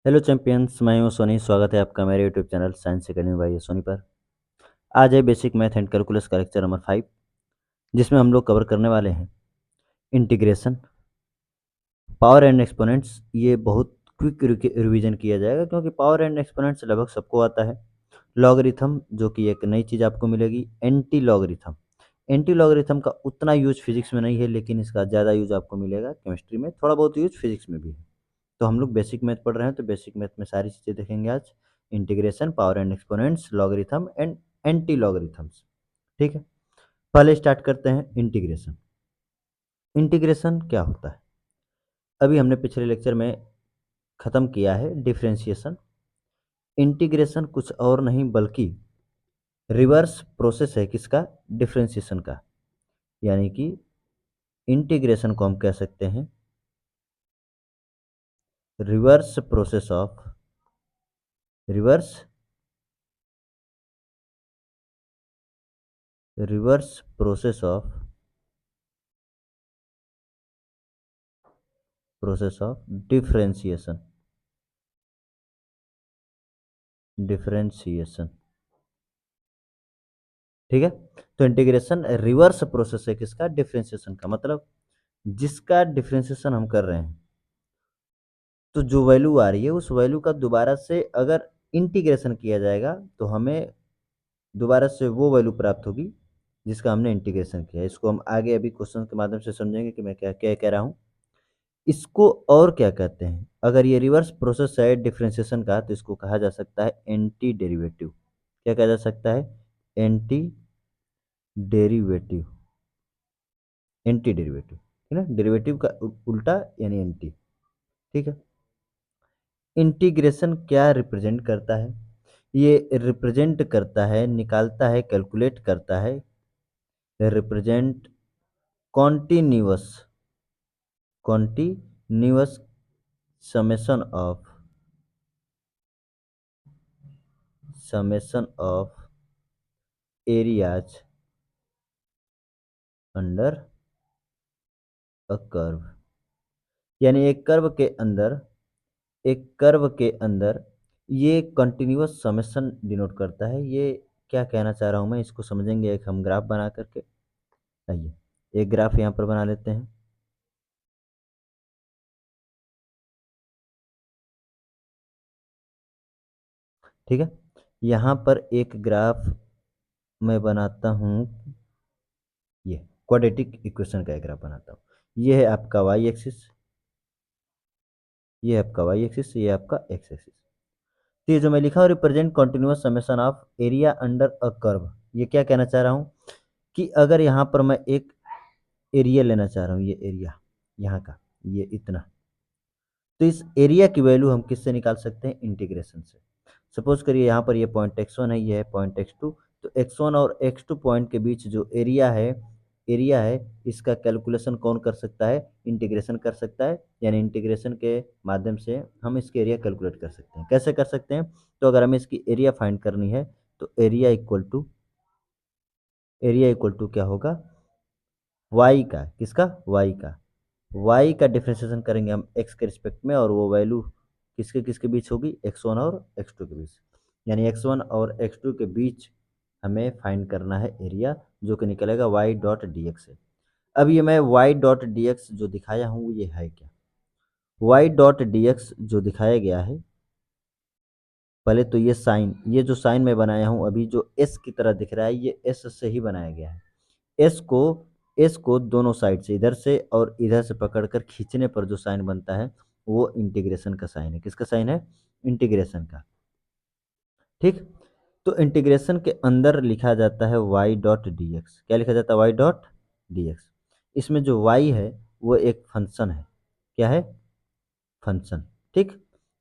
Hello champions, मैं हूं सोनी। स्वागत है आपका मेरे YouTube channel science academy by Soni पर। आज है बेसिक मैथ एंड कैलकुलस का लेक्चर नंबर 5, जिसमें हम लोग कवर करने वाले हैं इंटीग्रेशन, पावर एंड एक्सपोनेंट्स। ये बहुत क्विक रिवीजन किया जाएगा क्योंकि पावर एंड एक्सपोनेंट्स लगभग सबको आता है। लॉगरिथम, जो कि एक नई चीज़ आपको मिलेगी। एंटी लॉगरिथम, एंटी लॉगरिथम का उतना यूज फिजिक्स में नहीं है, लेकिन इसका ज़्यादा यूज आपको मिलेगा केमिस्ट्री में, थोड़ा बहुत यूज फिजिक्स में भी है। तो हम लोग बेसिक मैथ पढ़ रहे हैं, तो बेसिक मैथ में सारी चीज़ें देखेंगे आज। Integration, power and exponents, logarithm and anti logarithms. ठीक है, पहले स्टार्ट करते हैं इंटीग्रेशन। इंटीग्रेशन क्या होता है? अभी हमने पिछले लेक्चर में ख़त्म किया है डिफरेंशिएशन। इंटीग्रेशन कुछ और नहीं बल्कि रिवर्स प्रोसेस है किसका? डिफरेंशिएशन का। यानी कि इंटीग्रेशन को हम कह सकते हैं reverse process of reverse reverse process of differentiation. ठीक है, तो इंटीग्रेशन रिवर्स प्रोसेस है किसका? डिफरेंशिएशन का। मतलब जिसका डिफरेंशिएशन हम कर रहे हैं, तो जो वैल्यू आ रही है उस वैल्यू का दोबारा से अगर इंटीग्रेशन किया जाएगा तो हमें दोबारा से वो वैल्यू प्राप्त होगी जिसका हमने इंटीग्रेशन किया है। इसको हम आगे अभी क्वेश्चन के माध्यम से समझेंगे कि मैं क्या क्या कह रहा हूँ। इसको और क्या कहते हैं? अगर ये रिवर्स प्रोसेस है डिफरेंशिएशन का, तो इसको कहा जा सकता है एंटी डेरिवेटिव। क्या कहा जा सकता है? Anti derivative. एंटी डेरिवेटिव, है ना? डेरिवेटिव का उल्टा यानी एंटी। ठीक है, इंटीग्रेशन क्या रिप्रेजेंट करता है? ये रिप्रेजेंट करता है, निकालता है, कैलकुलेट करता है, represent continuous continuous summation of areas under a curve. यानी एक कर्व के अंदर ये कंटिन्यूअस समेशन डिनोट करता है। ये क्या कहना चाह रहा हूँ मैं, इसको समझेंगे एक हम ग्राफ बना करके। आइए एक ग्राफ यहाँ पर बना लेते हैं। ठीक है, यहाँ पर एक ग्राफ मैं बनाता हूँ। ये क्वाड्रेटिक इक्वेशन का एक ग्राफ बनाता हूँ। ये है आपका वाई एक्सिस, ये है आपका वाई एक्सिस, ये है आपका एक्स एक्सिस। तो ये जो मैं लिखा हूँ represent continuous summation of area under a curve, ये क्या कहना चाह रहा हूँ कि अगर यहाँ पर मैं एक एरिया लेना चाह रहा हूँ, ये एरिया यहाँ का, ये इतना, तो इस एरिया की वैल्यू हम किससे निकाल सकते हैं? इंटीग्रेशन से। सपोज करिए यहाँ पर ये पॉइंट x1 है, ये है पॉइंट x2। तो x1 और x2 पॉइंट के बीच जो एरिया है इसका कैलकुलेशन कौन कर सकता है? इंटीग्रेशन कर सकता है। यानी इंटीग्रेशन के माध्यम से हम इसके एरिया कैलकुलेट कर सकते हैं। कैसे कर सकते हैं? तो अगर हमें इसकी एरिया फाइंड करनी है, तो एरिया इक्वल टू क्या होगा? y का, किसका? y का। y का डिफरेंशिएशन करेंगे हम x के रिस्पेक्ट में, और वो वैल्यू किसके किसके बीच होगी? x1 और x2 के बीच। यानी x1 और x2 के बीच हमें फाइंड करना है एरिया, जो कि निकलेगा y डॉट डी एक्स है। अब ये मैं y डॉट डी एक्स जो दिखाया हूँ ये है क्या? y डॉट डी एक्स जो दिखाया गया है, पहले तो ये जो साइन मैं बनाया हूँ अभी, जो s की तरह दिख रहा है, ये s से ही बनाया गया है। एस को एस को दोनों साइड से, इधर से और इधर से पकड़कर खींचने पर जो साइन बनता है वो इंटीग्रेशन का साइन है। किसका साइन है? इंटीग्रेशन का। ठीक, तो इंटीग्रेशन के अंदर लिखा जाता है y डॉट डी एक्स। क्या लिखा जाता है? y dot D x. इसमें जो y है वो एक फंक्शन है। क्या है? फंक्शन। ठीक,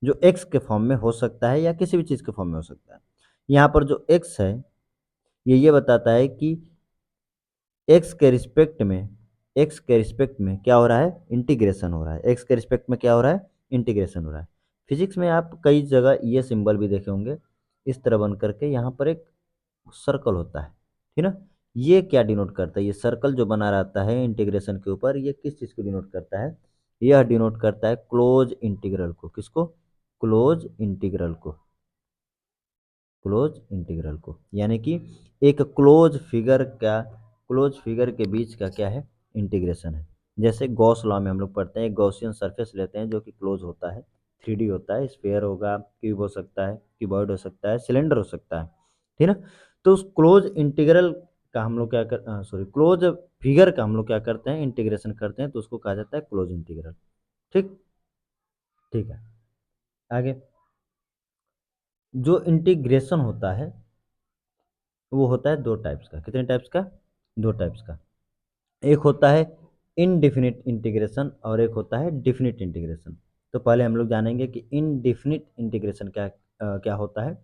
जो x के फॉर्म में हो सकता है या किसी भी चीज़ के फॉर्म में हो सकता है। यहाँ पर जो x है ये बताता है कि एक्स के रिस्पेक्ट में क्या हो रहा है? इंटीग्रेशन हो रहा है। एक्स के रिस्पेक्ट में क्या हो रहा है? इंटीग्रेशन हो रहा है। फिजिक्स में आप कई जगह ये सिंबल भी देखे होंगे, इस तरह बन करके यहाँ पर एक सर्कल होता है, ठीक ना? ये क्या डिनोट करता है? ये सर्कल जो बना रहता है इंटीग्रेशन के ऊपर, ये किस चीज़ को डिनोट करता है? यह डिनोट करता है क्लोज इंटीग्रल को। किसको? क्लोज इंटीग्रल को, क्लोज इंटीग्रल को, यानी कि एक क्लोज फिगर के बीच का क्या है, इंटीग्रेशन है। जैसे गॉस लॉ में हम लोग पढ़ते हैं, एक गॉसियन सरफेस लेते हैं जो कि क्लोज होता है, 3D होता है, स्फीयर होगा, क्यूब हो सकता है, क्यूबॉइड हो सकता है, सिलेंडर हो सकता है, ठीक ना। तो उस क्लोज इंटीग्रल का हम लोग क्या कर सॉरी क्लोज फिगर का हम लोग क्या करते हैं, इंटीग्रेशन करते हैं, तो उसको कहा जाता है क्लोज इंटीग्रल। ठीक, ठीक है। आगे जो इंटीग्रेशन होता है वो होता है दो टाइप्स का। कितने टाइप्स का, दो टाइप्स का। एक होता है इनडिफिनिट इंटीग्रेशन और एक होता है डिफिनिट इंटीग्रेशन। तो पहले हम लोग जानेंगे कि इनडिफिनिट इंटीग्रेशन क्या होता है।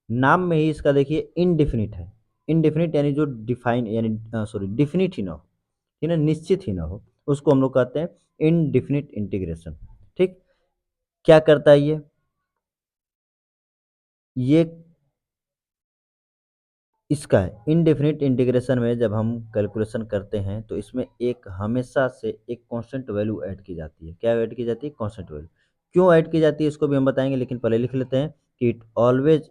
नाम में ही इसका देखिए इनडिफिनिट है। इनडिफिनिट यानी जो डिफाइन यानी डिफिनिट ही ना हो, ठीक है, निश्चित ही ना हो, उसको हम लोग कहते हैं इनडिफिनिट इंटीग्रेशन। ठीक, क्या करता है ये इसका है इनडेफिनिट इंटीग्रेशन में जब हम कैलकुलेशन करते हैं तो इसमें एक हमेशा से एक कांस्टेंट वैल्यू ऐड की जाती है। क्या ऐड की जाती है, कांस्टेंट वैल्यू। क्यों ऐड की जाती है इसको भी हम बताएंगे, लेकिन पहले लिख लेते हैं कि it always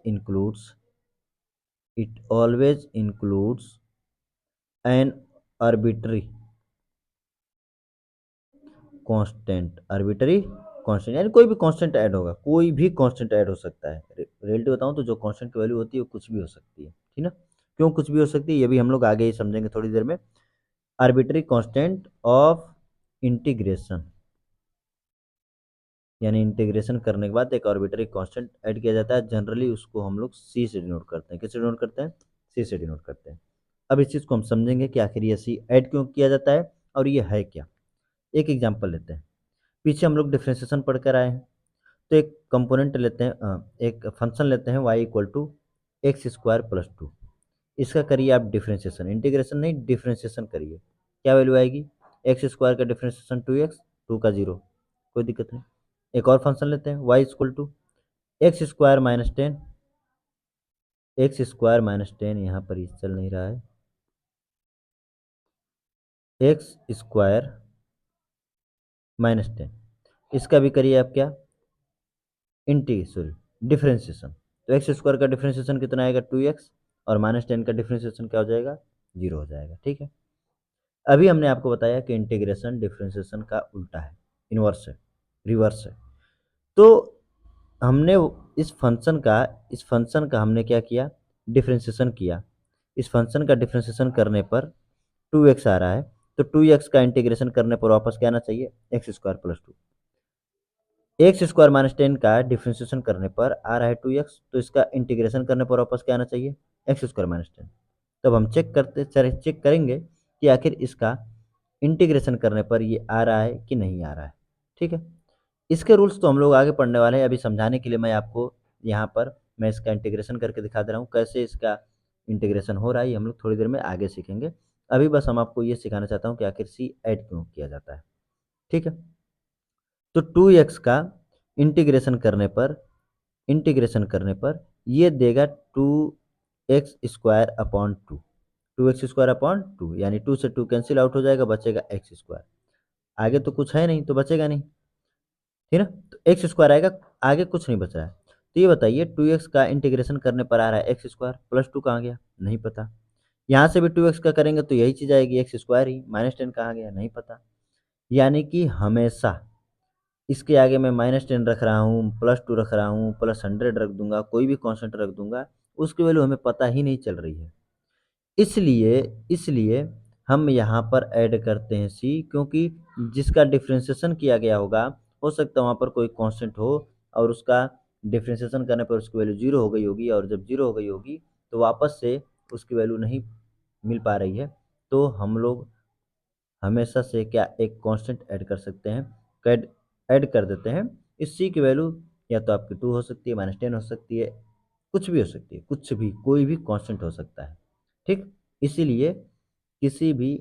includes an arbitrary constant यानी कोई भी कांस्टेंट ऐड होगा, कोई भी कांस्टेंट ऐड हो सकता है। रिलेटिव बताऊं तो जो कांस्टेंट की वैल्यू होती है वो कुछ भी हो सकती है, ठीक ना। क्यों कुछ भी हो सकती है ये भी हम लोग आगे ही समझेंगे थोड़ी देर में। आर्बिट्री कांस्टेंट ऑफ इंटीग्रेशन, यानी इंटीग्रेशन करने के बाद एक आर्बिट्री कांस्टेंट ऐड किया जाता है। जनरली उसको हम लोग सी से डिनोट करते हैं। किससे डिनोट करते हैं, सी से डिनोट करते हैं। अब इस चीज़ को हम समझेंगे कि आखिर ये सी ऐड क्यों किया जाता है और ये है क्या। एक एग्जांपल लेते हैं। पीछे हम लोग डिफरेंशिएशन पढ़ कर आए हैं। तो एक कंपोनेंट लेते हैं, एक फंक्शन लेते हैं y = x² + 2। इसका करिए आप डिफरेंशिएशन, इंटीग्रेशन नहीं डिफरेंशिएशन करिए। क्या वैल्यू आएगी, x² का डिफरेंशिएशन 2x, 2 का 0, कोई दिक्कत नहीं। एक और फंक्शन लेते हैं y = x² - 10। x² - 10 यहाँ पर ये चल नहीं रहा है, x² - 10। इसका भी करिए आप क्या, डिफरेंशिएशन। तो x² का डिफरेंशिएशन कितना आएगा, 2x, और -10 का डिफरेंशिएशन क्या हो जाएगा, 0 हो जाएगा। ठीक है। अभी हमने आपको बताया कि इंटीग्रेशन डिफरेंशिएशन का उल्टा है, इन्वर्स है, रिवर्स है। तो हमने इस फंक्शन का हमने क्या किया, डिफरेंशिएशन किया। इस फंक्शन का डिफरेंशिएशन करने पर 2x आ रहा है, तो 2x का इंटीग्रेशन करने पर वापस क्या आना चाहिए, x² + 2। x² - 10 का डिफरेंशिएशन करने पर आ रहा है 2x, तो इसका इंटीग्रेशन करने पर वापस क्या आना चाहिए, x² - 10। तब हम चेक करेंगे कि आखिर इसका इंटीग्रेशन करने पर ये आ रहा है कि नहीं आ रहा है। ठीक है। इसके रूल्स तो हम लोग आगे पढ़ने वाले हैं। अभी समझाने के लिए मैं आपको यहाँ पर मैं इसका इंटीग्रेशन करके दिखा दे रहा हूँ, कैसे इसका इंटीग्रेशन हो रहा है ये हम लोग थोड़ी देर में आगे सीखेंगे। अभी बस हम आपको ये सिखाना चाहता हूँ कि आखिर सी ऐड क्यों किया जाता है। ठीक है। तो 2x का इंटीग्रेशन करने पर ये देगा 2x² / 2। 2x² / 2 यानी 2 से 2 कैंसिल आउट हो जाएगा, बचेगा x²। आगे तो कुछ है नहीं तो बचेगा नहीं, ठीक है ना। तो x² आएगा, आगे कुछ नहीं बच रहा है। तो ये बताइए 2x का इंटीग्रेशन करने पर आ रहा है x² + 2 कहाँ गया, नहीं पता। यहाँ से भी 2x का करेंगे तो यही चीज़ आएगी, x² ही, -10 कहाँ गया, नहीं पता। यानी कि हमेशा इसके आगे मैं -10 रख रहा हूँ, +2 रख रहा हूँ, +100 रख दूंगा, कोई भी कांस्टेंट रख दूंगा, उसकी वैल्यू हमें पता ही नहीं चल रही है। इसलिए इसलिए हम यहाँ पर ऐड करते हैं सी, क्योंकि जिसका डिफरेंशिएशन किया गया होगा, हो सकता है वहाँ पर कोई कांस्टेंट हो और उसका डिफरेंशिएशन करने पर उसकी वैल्यू 0 हो गई होगी, और जब 0 हो गई होगी तो वापस से उसकी वैल्यू नहीं मिल पा रही है। तो हम लोग हमेशा से क्या एक कांस्टेंट ऐड कर सकते हैं, ऐड ऐड कर देते हैं। इस सी की वैल्यू या तो आपकी 2 हो सकती है, -10 हो सकती है, कुछ भी हो सकती है, कुछ भी, कोई भी कांस्टेंट हो सकता है। ठीक, इसीलिए किसी भी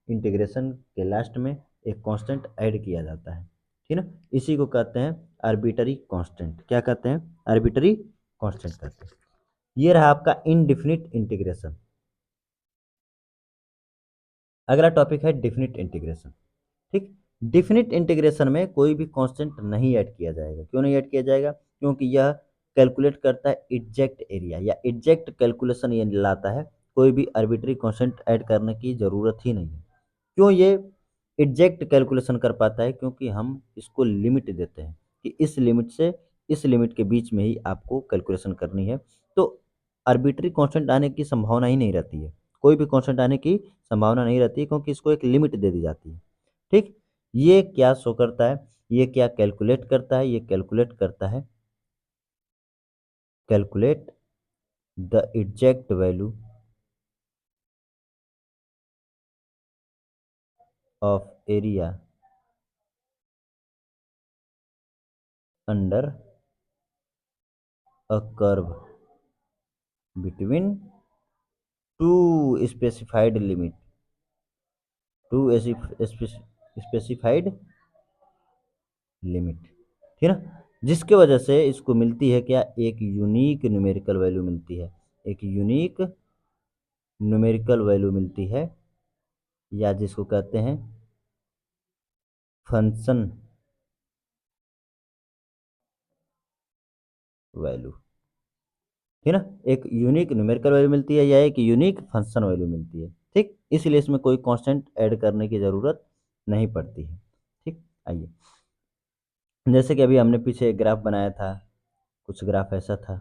इंटीग्रेशन के लास्ट में एक कांस्टेंट ऐड किया जाता है, ठीक ना। इसी को कहते हैं आर्बिटरी कांस्टेंट। क्या कहते हैं, आर्बिटरी कांस्टेंट कहते हैं। ये रहा आपका इनडिफिनिट इंटीग्रेशन। अगला टॉपिक है डिफिनिट इंटीग्रेशन। ठीक, डिफिनिट इंटीग्रेशन में कोई भी कांस्टेंट नहीं ऐड किया जाएगा। क्यों नहीं ऐड किया जाएगा, क्योंकि यह कैलकुलेट करता है एग्जैक्ट एरिया या एग्जैक्ट कैलकुलेशन ये लाता है, कोई भी आर्बिट्री कांस्टेंट ऐड करने की ज़रूरत ही नहीं है। क्यों ये एग्जैक्ट कैलकुलेशन कर पाता है? क्योंकि हम इसको लिमिट देते हैं कि इस लिमिट से इस लिमिट के बीच में ही आपको कैलकुलेशन करनी है। तो आर्बिट्री कांस्टेंट आने की संभावना ही नहीं रहती है, कोई भी कांस्टेंट आने की संभावना नहीं रहती है, क्योंकि इसको एक लिमिट दे दी जाती है। ठीक, ये क्या शो करता है, ये क्या कैलकुलेट करता है? ये कैलकुलेट करता है, calculate the exact value of area under a curve between two specified limit, two specified limit, ठीक है ना? जिसके वजह से इसको मिलती है क्या, एक यूनिक न्यूमेरिकल वैल्यू मिलती है, एक यूनिक न्यूमेरिकल वैल्यू मिलती है, या जिसको कहते हैं फंक्शन वैल्यू, ठीक है ना? एक यूनिक न्यूमेरिकल वैल्यू मिलती है या एक यूनिक फंक्शन वैल्यू मिलती है। ठीक, इसलिए इसमें कोई कांस्टेंट ऐड करने की ज़रूरत नहीं पड़ती है। ठीक, आइए, जैसे कि अभी हमने पीछे एक ग्राफ बनाया था, कुछ ग्राफ ऐसा था,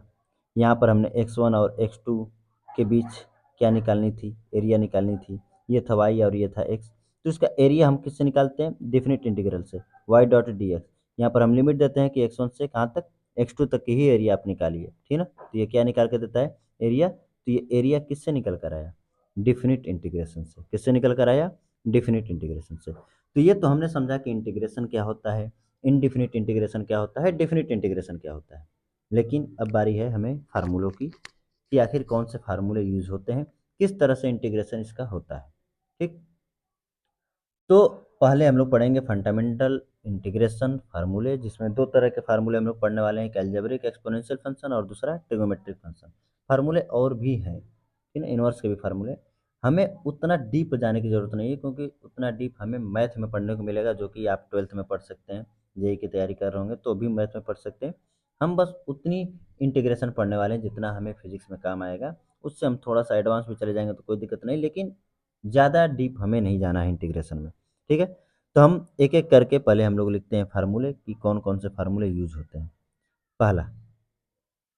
यहाँ पर हमने x1 और x2 के बीच क्या निकालनी थी, एरिया निकालनी थी। ये था y और ये था x। तो इसका एरिया हम किससे निकालते हैं? डेफिनेट इंटीग्रल से, y डॉट डी एक्स। यहाँ पर हम लिमिट देते हैं कि x1 से कहाँ तक, x2 तक की ही एरिया आप निकालिए, ठीक है ना? तो ये क्या निकाल के देता है, एरिया। तो ये एरिया किससे निकल कर आया? डेफिनेट इंटीग्रेशन से। किससे निकल कर आया? डेफिनेट इंटीग्रेशन से। तो ये तो हमने समझा कि इंटीग्रेशन क्या होता है, इनडिफिनिट इंटीग्रेशन क्या होता है, डेफिनेट इंटीग्रेशन क्या होता है। लेकिन अब बारी है हमें फार्मूलों की, कि आखिर कौन से फार्मूले यूज होते हैं, किस तरह से इंटीग्रेशन इसका होता है। ठीक, तो पहले हम लोग पढ़ेंगे फंडामेंटल इंटीग्रेशन फार्मूले, जिसमें दो तरह के फार्मूले हम लोग पढ़ने वाले हैं, एक अलजेब्रिक एक्सपोनेंशियल फंक्शन और दूसरा ट्रिगोमेट्रिक फंक्शन। फार्मूले और भी हैं, ठीक है, इनवर्स के भी फार्मूले। हमें उतना डीप जाने की जरूरत नहीं है, क्योंकि उतना डीप हमें मैथ में पढ़ने को मिलेगा, जो कि आप 12th में पढ़ सकते हैं, जेई की तैयारी कर रहे होंगे तो भी मैथ में पढ़ सकते हैं। हम बस उतनी इंटीग्रेशन पढ़ने वाले हैं जितना हमें फिजिक्स में काम आएगा। उससे हम थोड़ा सा एडवांस में चले जाएंगे तो कोई दिक्कत नहीं, लेकिन ज़्यादा डीप हमें नहीं जाना है इंटीग्रेशन में। ठीक है, तो हम एक एक करके पहले हम लोग लिखते हैं फार्मूले, कि कौन कौन से फार्मूले यूज होते हैं। पहला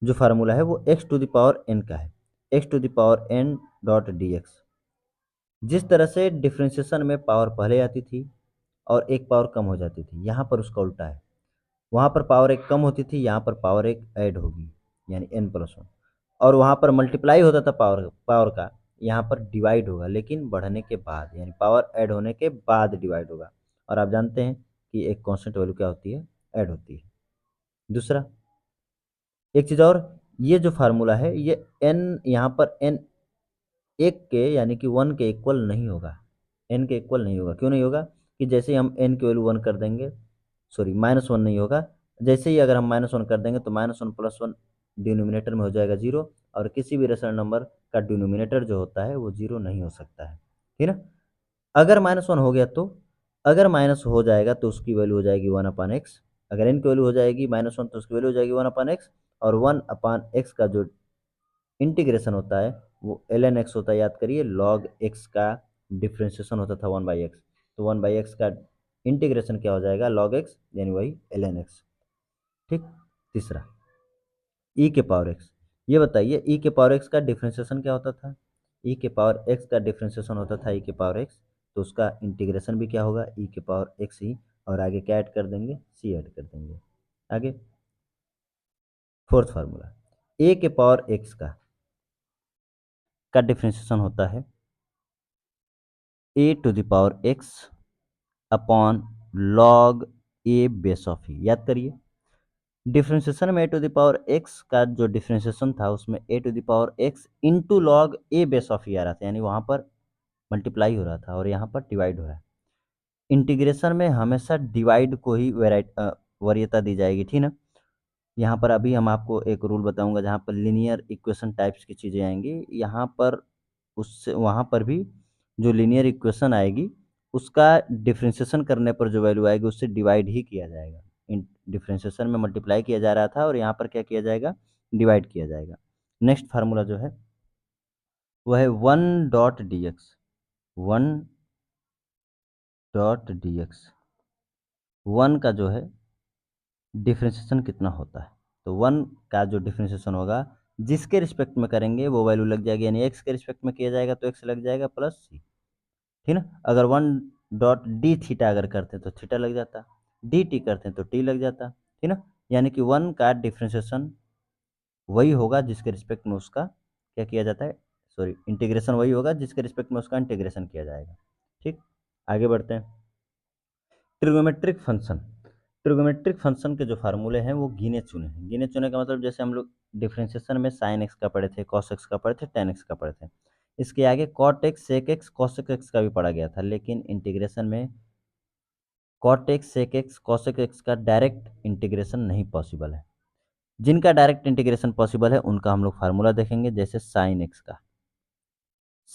जो फार्मूला है वो X to the power N का है, X to the power N dot D X. जिस तरह से डिफ्रेंशिएशन में पावर पहले आती थी और एक पावर कम हो जाती थी, यहाँ पर उसका उल्टा है। वहाँ पर पावर एक कम होती थी, यहाँ पर पावर एक ऐड होगी, यानी एन प्लस वन। और वहाँ पर मल्टीप्लाई होता था पावर पावर का, यहाँ पर डिवाइड होगा, लेकिन बढ़ने के बाद, यानी पावर ऐड होने के बाद डिवाइड होगा। और आप जानते हैं कि एक कांस्टेंट वैल्यू क्या होती है, ऐड होती है। दूसरा, एक चीज़ और, ये जो फार्मूला है ये एन, यहाँ पर एन एक के यानी कि वन के इक्वल नहीं होगा, एन के इक्वल नहीं होगा। क्यों नहीं होगा? कि जैसे ही हम एन की वैल्यू वन कर देंगे, सॉरी माइनस वन नहीं होगा, जैसे ही अगर हम माइनस वन कर देंगे तो minus one plus one denominator में हो जाएगा जीरो, और किसी भी रेशनल नंबर का डिनोमिनेटर जो होता है वो जीरो नहीं हो सकता है, ठीक है ना? अगर माइनस वन हो गया तो, अगर माइनस हो जाएगा तो उसकी वैल्यू हो जाएगी वन अपान एक्स। अगर एन की वैल्यू हो जाएगी माइनस वन तो उसकी वैल्यू हो जाएगी वन अपान एक्स। और वन अपान एक्स का जो इंटीग्रेशन होता है वो एल एन एक्स होता है, याद करिए, लॉग एक्स का डिफ्रेंशिएशन होता था वन बाई एक्स, तो वन बाई एक्स का इंटीग्रेशन क्या हो जाएगा, लॉग एक्स, यानी वही एल एन एक्स। ठीक, तीसरा ई के पावर एक्स। ये बताइए ई के पावर एक्स का डिफ्रेंशिएशन क्या होता था? ई के पावर एक्स का डिफ्रेंशिएशन होता था ई के पावर एक्स, तो उसका इंटीग्रेशन भी क्या होगा, ई के पावर एक्स ही, और आगे क्या ऐड कर देंगे, सी ऐड कर देंगे। आगे फोर्थ फार्मूला, ए के पावर एक्स का डिफ्रेंशिएशन होता है a to the power x upon log a base of e. याद करिए, डिफ्रेंशिएशन में a to the power x का जो डिफ्रेंशिएशन था उसमें a to the power x into log a base of e आ रहा था, यानी वहाँ पर मल्टीप्लाई हो रहा था और यहाँ पर डिवाइड हो रहा है। इंटीग्रेशन में हमेशा डिवाइड को ही वरीयता दी जाएगी, ठीक ना? यहाँ पर अभी हम आपको एक रूल बताऊंगा जहाँ पर लीनियर इक्वेशन टाइप्स की चीज़ें आएंगी, यहाँ पर उससे वहाँ पर भी जो लीनियर इक्वेशन आएगी उसका डिफ्रेंशिएशन करने पर जो वैल्यू आएगी उससे डिवाइड ही किया जाएगा। डिफ्रेंशिएशन में मल्टीप्लाई किया जा रहा था और यहाँ पर क्या किया जाएगा, डिवाइड किया जाएगा। नेक्स्ट फार्मूला जो है वो है 1.dx, 1.dx, 1 का जो है डिफ्रेंशिएशन कितना होता है, तो 1 का जो डिफ्रेंशिएशन होगा जिसके रिस्पेक्ट में करेंगे वो वैल्यू लग जाएगी, यानी एक्स के रिस्पेक्ट में किया जाएगा तो एक्स लग जाएगा प्लस सी, ठीक ना। अगर 1.d थीटा अगर करते तो थीटा लग जाता, डी टी करते तो टी लग जाता, ठीक ना। यानी कि 1 का डिफ्रेंशिएशन वही होगा जिसके रिस्पेक्ट में उसका क्या किया जाता है, सॉरी इंटीग्रेशन वही होगा जिसके रिस्पेक्ट में उसका इंटीग्रेशन किया जाएगा। ठीक, आगे बढ़ते हैं। ट्रिग्नोमेट्रिक फंक्शन, ट्रिग्नोमेट्रिक फंक्शन के जो फार्मूले हैं वो गिने चुने हैं। गिने चुने का मतलब जैसे हम लोग डिफ्रेंशिएशन में साइन एक्स का पढ़े थे, कॉस एक्स का पढ़े थे, टेन एक्स का पढ़े थे, इसके आगे cot x, sec x, cosec x का भी पढ़ा गया था, लेकिन इंटीग्रेशन में cot x, sec x, cosec x का डायरेक्ट इंटीग्रेशन नहीं पॉसिबल है। जिनका डायरेक्ट इंटीग्रेशन पॉसिबल है उनका हम लोग फार्मूला देखेंगे। जैसे साइन एक्स का,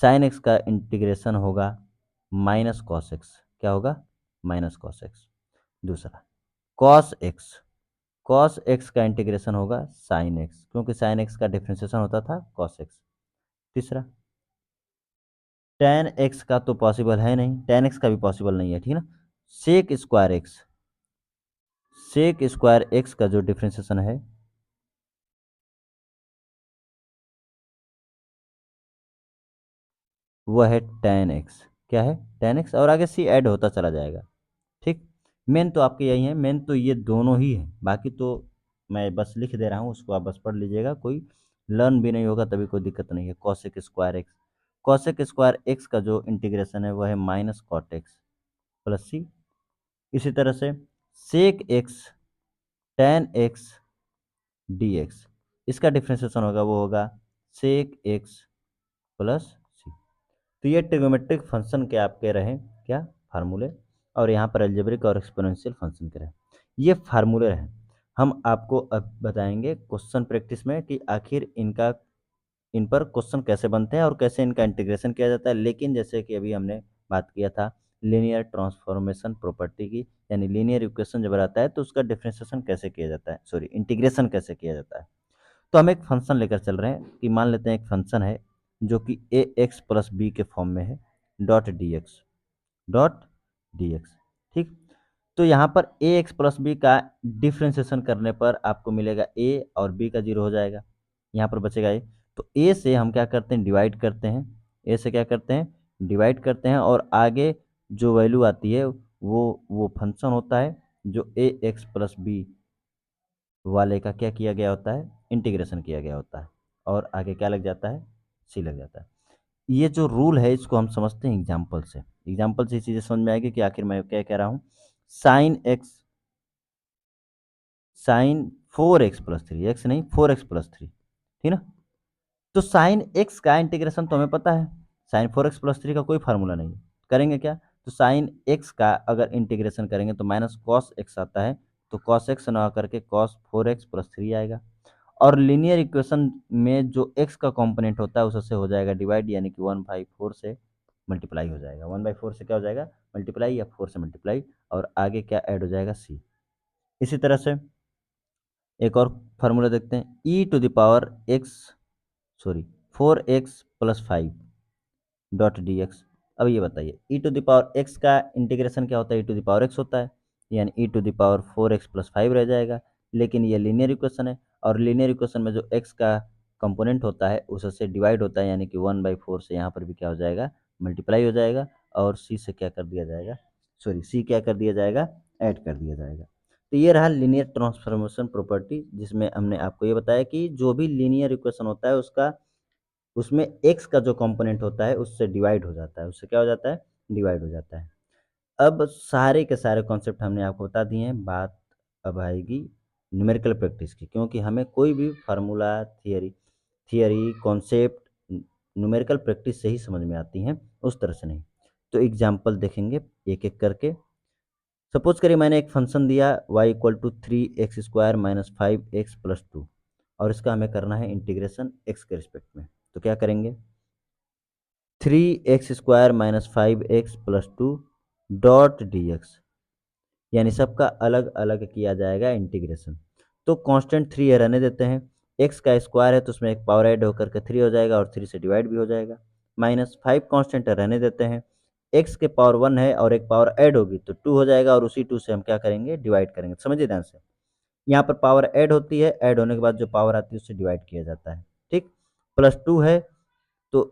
साइन एक्स का इंटीग्रेशन होगा माइनस कॉस एक्स, क्या होगा, माइनस कॉस एक्स। दूसरा कॉस एक्स, कॉस एक्स का इंटीग्रेशन होगा साइन एक्स, क्योंकि साइन एक्स का डिफ्रेंशिएशन होता था कॉस एक्स। तीसरा टेन एक्स का तो पॉसिबल है नहीं, टेन एक्स का भी पॉसिबल नहीं है, ठीक ना। Sec square x, sec square x का जो डिफ्रेंशिएशन है वो है टेन एक्स, क्या है, टेन एक्स, और आगे सी ऐड होता चला जाएगा। ठीक, मेन तो आपके यही है, मेन तो ये दोनों ही है, बाकी तो मैं बस लिख दे रहा हूँ, उसको आप बस पढ़ लीजिएगा, कोई लर्न भी नहीं होगा तभी कोई दिक्कत नहीं है। Cosec square x, cosec square x का जो इंटीग्रेशन है वो है minus cot x plus c. इसी तरह से sec x tan x d x, इसका डिफ्रेंशिएशन होगा वो होगा सेक एक्स प्लस सी। तो ये ट्रिग्नोमेट्रिक फंक्शन के आपके रहे क्या, फार्मूले, और यहाँ पर अलजेब्रिक और एक्सपोनेंशियल फंक्शन के रहे, ये फार्मूले रहे। हम आपको अब बताएंगे क्वेश्चन प्रैक्टिस में कि आखिर इनका, इन पर क्वेश्चन कैसे बनते हैं और कैसे इनका इंटीग्रेशन किया जाता है। लेकिन जैसे कि अभी हमने बात किया था लीनियर ट्रांसफॉर्मेशन प्रॉपर्टी की, यानी लीनियर इक्वेशन जब आता है तो उसका डिफरेंशिएशन कैसे किया जाता है, सॉरी इंटीग्रेशन कैसे किया जाता है। तो हम एक फंक्शन लेकर चल रहे हैं कि मान लेते हैं एक फंक्शन है जो कि ए एक्स प्लस बी के फॉर्म में है, dot D x, dot D x. ठीक, तो यहाँ पर ए एक्स प्लस बी का डिफ्रेंशिएशन करने पर आपको मिलेगा ए और बी का जीरो हो जाएगा, यहाँ पर बचेगा ए। तो ए से हम क्या करते हैं, डिवाइड करते हैं, ए से क्या करते हैं, डिवाइड करते हैं, और आगे जो वैल्यू आती है वो फंक्शन होता है जो ए एक्स प्लस बी वाले का क्या किया गया होता है, इंटीग्रेशन किया गया होता है, और आगे क्या लग जाता है, सी लग जाता है। ये जो रूल है इसको हम समझते हैं एग्जाम्पल से, एग्जाम्पल से ये चीज़ें समझ में आएगी कि आखिर मैं क्या कह रहा हूँ। Sine x, sine four x plus three, x नहीं फोर एक्स प्लस थ्री, ठीक ना। तो साइन एक्स का इंटीग्रेशन तो हमें पता है, sine four x plus three का कोई फार्मूला नहीं है, करेंगे क्या, तो साइन एक्स का अगर इंटीग्रेशन करेंगे तो माइनस कॉस एक्स आता है, तो कॉस एक्स ना करके cos four x plus three आएगा, और लीनियर इक्वेशन में जो एक्स का कंपोनेंट होता है उससे हो जाएगा डिवाइड, यानी कि 1/4 से मल्टीप्लाई हो जाएगा, 1/4 से क्या हो जाएगा, मल्टीप्लाई, या 4 से मल्टीप्लाई, और आगे क्या ऐड हो जाएगा, सी। इसी तरह से एक और फार्मूला देखते हैं, e to the power x, sorry 4x plus five dot D x. अब ये बताइए e to the power x का इंटीग्रेशन क्या होता है, e to the power x होता है, यानी e to the power 4x plus five रह जाएगा, लेकिन ये लीनियर इक्वेशन है, और लीनियर इक्वेशन में जो x का कंपोनेंट होता है उससे डिवाइड होता है, यानी कि 1/4 से यहाँ पर भी क्या हो जाएगा, मल्टीप्लाई हो जाएगा, और c से क्या कर दिया जाएगा, सॉरी c क्या कर दिया जाएगा, ऐड कर दिया जाएगा। तो ये रहा लीनियर ट्रांसफॉर्मेशन प्रॉपर्टी, जिसमें हमने आपको ये बताया कि जो भी लीनियर इक्वेशन होता है उसका, उसमें x का जो कंपोनेंट होता है उससे डिवाइड हो जाता है, उससे क्या हो जाता है, डिवाइड हो जाता है। अब सारे के सारे कॉन्सेप्ट हमने आपको बता दिए हैं, बात अब आएगी न्यूमेरिकल प्रैक्टिस की, क्योंकि हमें कोई भी formula, theory, concept numerical practice से ही समझ में आती हैं, उस तरह से नहीं। तो एग्जाम्पल देखेंगे एक एक करके। सपोज करिए मैंने एक फंक्शन दिया y equal to 3x² minus 5x plus 2, और इसका हमें करना है इंटीग्रेशन x के रिस्पेक्ट में। तो क्या करेंगे, 3x² minus 5x plus 2 dot D x, यानी सबका अलग अलग किया जाएगा इंटीग्रेशन। तो कांस्टेंट 3 है, रहने देते हैं। एक्स का स्क्वायर है तो उसमें एक पावर ऐड होकर के 3 हो जाएगा और 3 से डिवाइड भी हो जाएगा। -5 कांस्टेंट है, रहने देते हैं। एक्स के पावर 1 है और एक पावर ऐड होगी तो 2 हो जाएगा और उसी 2 से हम क्या करेंगे, डिवाइड करेंगे। समझिए ध्यान से, यहाँ पर पावर ऐड होती है, ऐड होने के बाद जो पावर आती है उससे डिवाइड किया जाता है। ठीक, +2 है। तो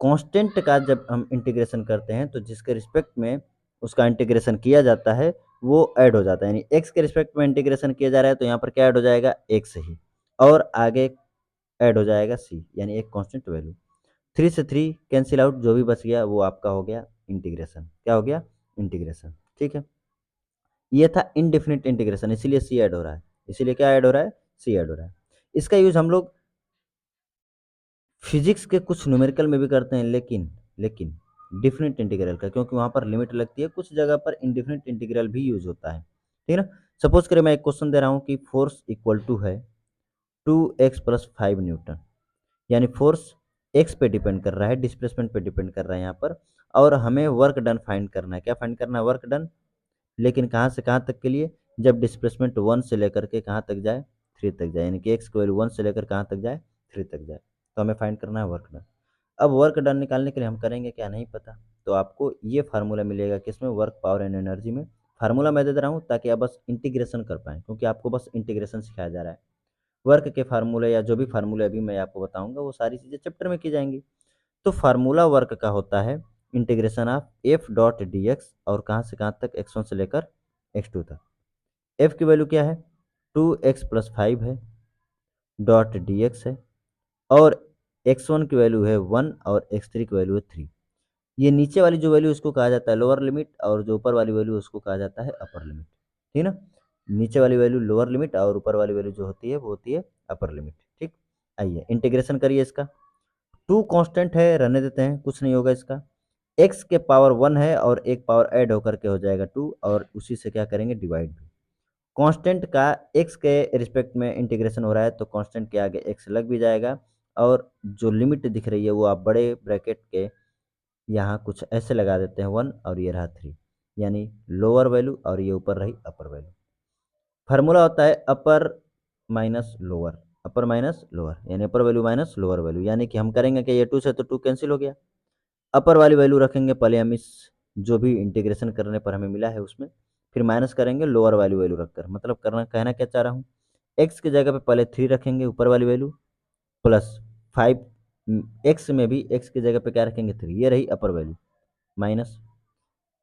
कांस्टेंट का जब हम इंटीग्रेशन करते हैं तो जिसके रिस्पेक्ट में उसका इंटीग्रेशन किया जाता है वो ऐड हो जाता है, यानी एक्स के रिस्पेक्ट में इंटीग्रेशन किया जा रहा है तो यहाँ पर क्या ऐड हो जाएगा, एक्स ही, और आगे ऐड हो जाएगा सी, यानी एक कांस्टेंट वैल्यू। 3 से 3 कैंसिल आउट, जो भी बच गया वो आपका हो गया इंटीग्रेशन। क्या हो गया, इंटीग्रेशन। ठीक है, ये था इनडेफिनिट इंटीग्रेशन, इसीलिए सी ऐड हो रहा है। इसीलिए क्या ऐड हो रहा है, सी ऐड हो रहा है। इसका यूज हम लोग फिजिक्स के कुछ न्यूमेरिकल में भी करते हैं, लेकिन लेकिन डिफरेंट इंटीग्रल का, क्योंकि वहाँ पर लिमिट लगती है, कुछ जगह पर इंडिफरेंट इंटीग्रल भी यूज होता है। ठीक है ना। सपोज करें मैं एक क्वेश्चन दे रहा हूँ कि फोर्स इक्वल टू है 2x + 5 न्यूटन, यानी फोर्स एक्स पे डिपेंड कर रहा है, डिस्प्लेसमेंट पे डिपेंड कर रहा है यहाँ पर, और हमें वर्क डन फाइंड करना है। क्या फाइंड करना है, वर्क डन। लेकिन कहाँ से कहाँ तक के लिए, जब डिस्प्लेसमेंट 1 से लेकर के कहाँ तक जाए, 3 तक जाए, यानी कि एक्स की वैल्यू 1 से लेकर कहाँ तक जाए, 3 तक जाए, तो हमें फाइंड करना है वर्क डन। अब वर्क डन निकालने के लिए हम करेंगे क्या, नहीं पता, तो आपको ये फार्मूला मिलेगा किसमें, वर्क पावर एंड एनर्जी में। फार्मूला मैं दे दे रहा हूँ ताकि आप बस इंटीग्रेशन कर पाएँ, क्योंकि आपको बस इंटीग्रेशन सिखाया जा रहा है। वर्क के फार्मूले या जो भी फार्मूले अभी मैं आपको बताऊंगा वो सारी चीज़ें चैप्टर में की जाएंगी। तो फार्मूला वर्क का होता है integration of F dot D x, और कहाँ से कहाँ तक, x1 से लेकर x2 तक। f की वैल्यू क्या है, 2x + 5 है, डॉट डी एक्स है, और x1 की वैल्यू है 1 और x3 की वैल्यू है 3। ये नीचे वाली जो वैल्यू उसको कहा जाता है लोअर लिमिट, और जो ऊपर वाली वैल्यू उसको कहा जाता है अपर लिमिट। ठीक ना, नीचे वाली वैल्यू लोअर लिमिट और ऊपर वाली वैल्यू जो होती है वो होती है अपर लिमिट। ठीक, आइए इंटीग्रेशन करिए इसका। 2 कांस्टेंट है, रहने देते हैं, कुछ नहीं होगा इसका। x के पावर 1 है और एक पावर ऐड होकर के हो जाएगा 2, और उसी से क्या करेंगे, डिवाइड भी। कांस्टेंट का x के रिस्पेक्ट में इंटीग्रेशन हो रहा है तो कांस्टेंट के आगे x लग भी जाएगा, और जो लिमिट दिख रही है वो आप बड़े ब्रैकेट के यहाँ कुछ ऐसे लगा देते हैं 1, और ये रहा 3, यानी लोअर वैल्यू, और ये ऊपर रही अपर वैल्यू। फार्मूला होता है upper minus lower, upper minus lower, यानी upper value minus lower value, यानी कि हम करेंगे कि ये 2 से तो 2 कैंसिल हो गया। अपर वाली वैल्यू रखेंगे पहले हम, इस जो भी इंटीग्रेशन करने पर हमें मिला है उसमें, फिर माइनस करेंगे लोअर वाली वैल्यू रखकर। मतलब करना, कहना क्या चाह रहा हूँ, एक्स की जगह पे पहले 3 रखेंगे ऊपर वाली वैल्यू, प्लस 5, एक्स में भी एक्स की जगह पे क्या रखेंगे, 3, ये रही अपर वैल्यू, माइनस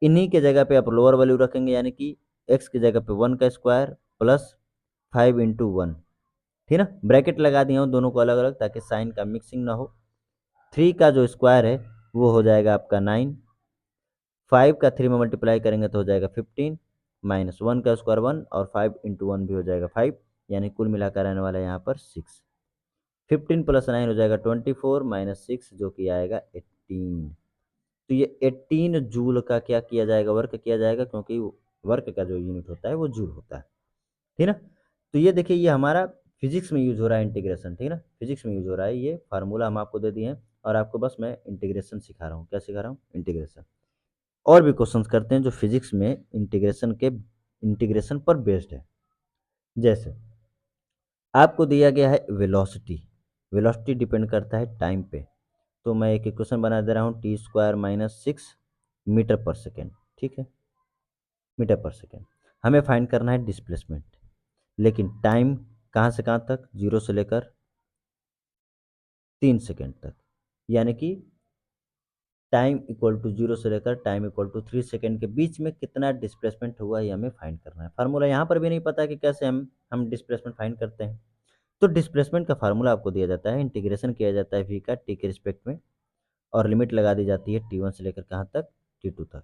इन्हीं के जगह पे आप लोअर वैल्यू रखेंगे, यानी कि एक्स की जगह पे 1 का स्क्वायर प्लस 5 × 1। ठीक है ना, ब्रैकेट लगा दिया हूँ दोनों को अलग अलग ताकि साइन का मिक्सिंग ना हो। 3 का जो स्क्वायर है वो हो जाएगा आपका 9, 5 का 3 में मल्टीप्लाई करेंगे तो हो जाएगा 15, -1 का स्क्वायर 1, और 5 × 1 भी हो जाएगा 5, यानी कुल मिलाकर रहने वाला है यहाँ पर 6। 15 + 9 हो जाएगा 24, -6 जो कि आएगा 18। तो ये 18 जूल का क्या किया जाएगा, वर्क किया जाएगा, क्योंकि वर्क का जो यूनिट होता है वो जूल होता है। ठीक है ना। तो ये देखिए, ये हमारा फिजिक्स में यूज हो रहा है इंटीग्रेशन। ठीक है ना, फिजिक्स में यूज हो रहा है, ये फार्मूला हम आपको दे दिए हैं, और आपको बस मैं इंटीग्रेशन सिखा रहा हूँ। क्या सिखा रहा हूँ, इंटीग्रेशन। और भी क्वेश्चंस करते हैं जो फिजिक्स में इंटीग्रेशन पर बेस्ड है। जैसे आपको दिया गया है वेलोसिटी, वेलोसिटी डिपेंड करता है टाइम पे, तो मैं एक इक्वेशन बना दे रहा हूँ, t² - 6 मीटर पर सेकेंड। ठीक है, मीटर पर सेकेंड। हमें फाइंड करना है डिस्प्लेसमेंट, लेकिन टाइम कहाँ से कहाँ तक, 0 से लेकर 3 सेकेंड तक, यानी कि टाइम इक्वल टू 0 से लेकर टाइम इक्वल टू 3 सेकेंड के बीच में कितना डिस्प्लेसमेंट हुआ, ये हमें फाइंड करना है। फार्मूला यहाँ पर भी नहीं पता कि कैसे हम डिस्प्लेसमेंट फाइंड करते हैं। तो डिस्प्लेसमेंट का फार्मूला आपको दिया जाता है, इंटीग्रेशन किया जाता है वी का टी के रिस्पेक्ट में, और लिमिट लगा दी जाती है t1 से लेकर कहाँ तक, t2 तक।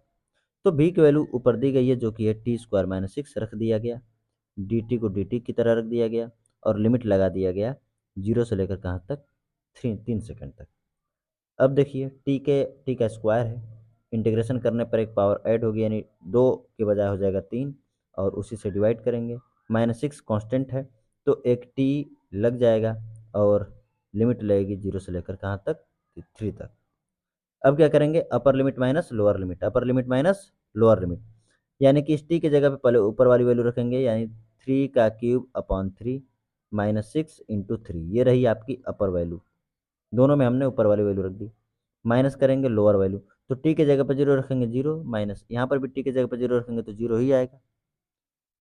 तो v की वैल्यू ऊपर दी गई है जो कि है t² - 6 रख दिया गया, dt को dt की तरह रख दिया गया, और लिमिट लगा दिया गया 0 से लेकर कहाँ तक, 3 सेकेंड तक। अब देखिए टी का स्क्वायर है, इंटीग्रेशन करने पर एक पावर ऐड होगी, यानी 2 के बजाय हो जाएगा 3, और उसी से डिवाइड करेंगे। -6 कांस्टेंट है तो एक टी लग जाएगा, और लिमिट लगेगी 0 से लेकर कहाँ तक, 3 तक। अब क्या करेंगे, upper limit minus lower limit, upper limit minus lower limit. यानी कि इस टी की जगह पे पहले ऊपर वाली वैल्यू रखेंगे, यानी 3 का क्यूब अपॉन 3 माइनस 6 इंटू 3, ये रही आपकी अपर वैल्यू। दोनों में हमने ऊपर वाली वैल्यू रख दी। माइनस करेंगे लोअर वैल्यू, तो टी की जगह पर जीरो रखेंगे जीरो, माइनस यहाँ पर भी टी की जगह पर जीरो रखेंगे तो जीरो ही आएगा।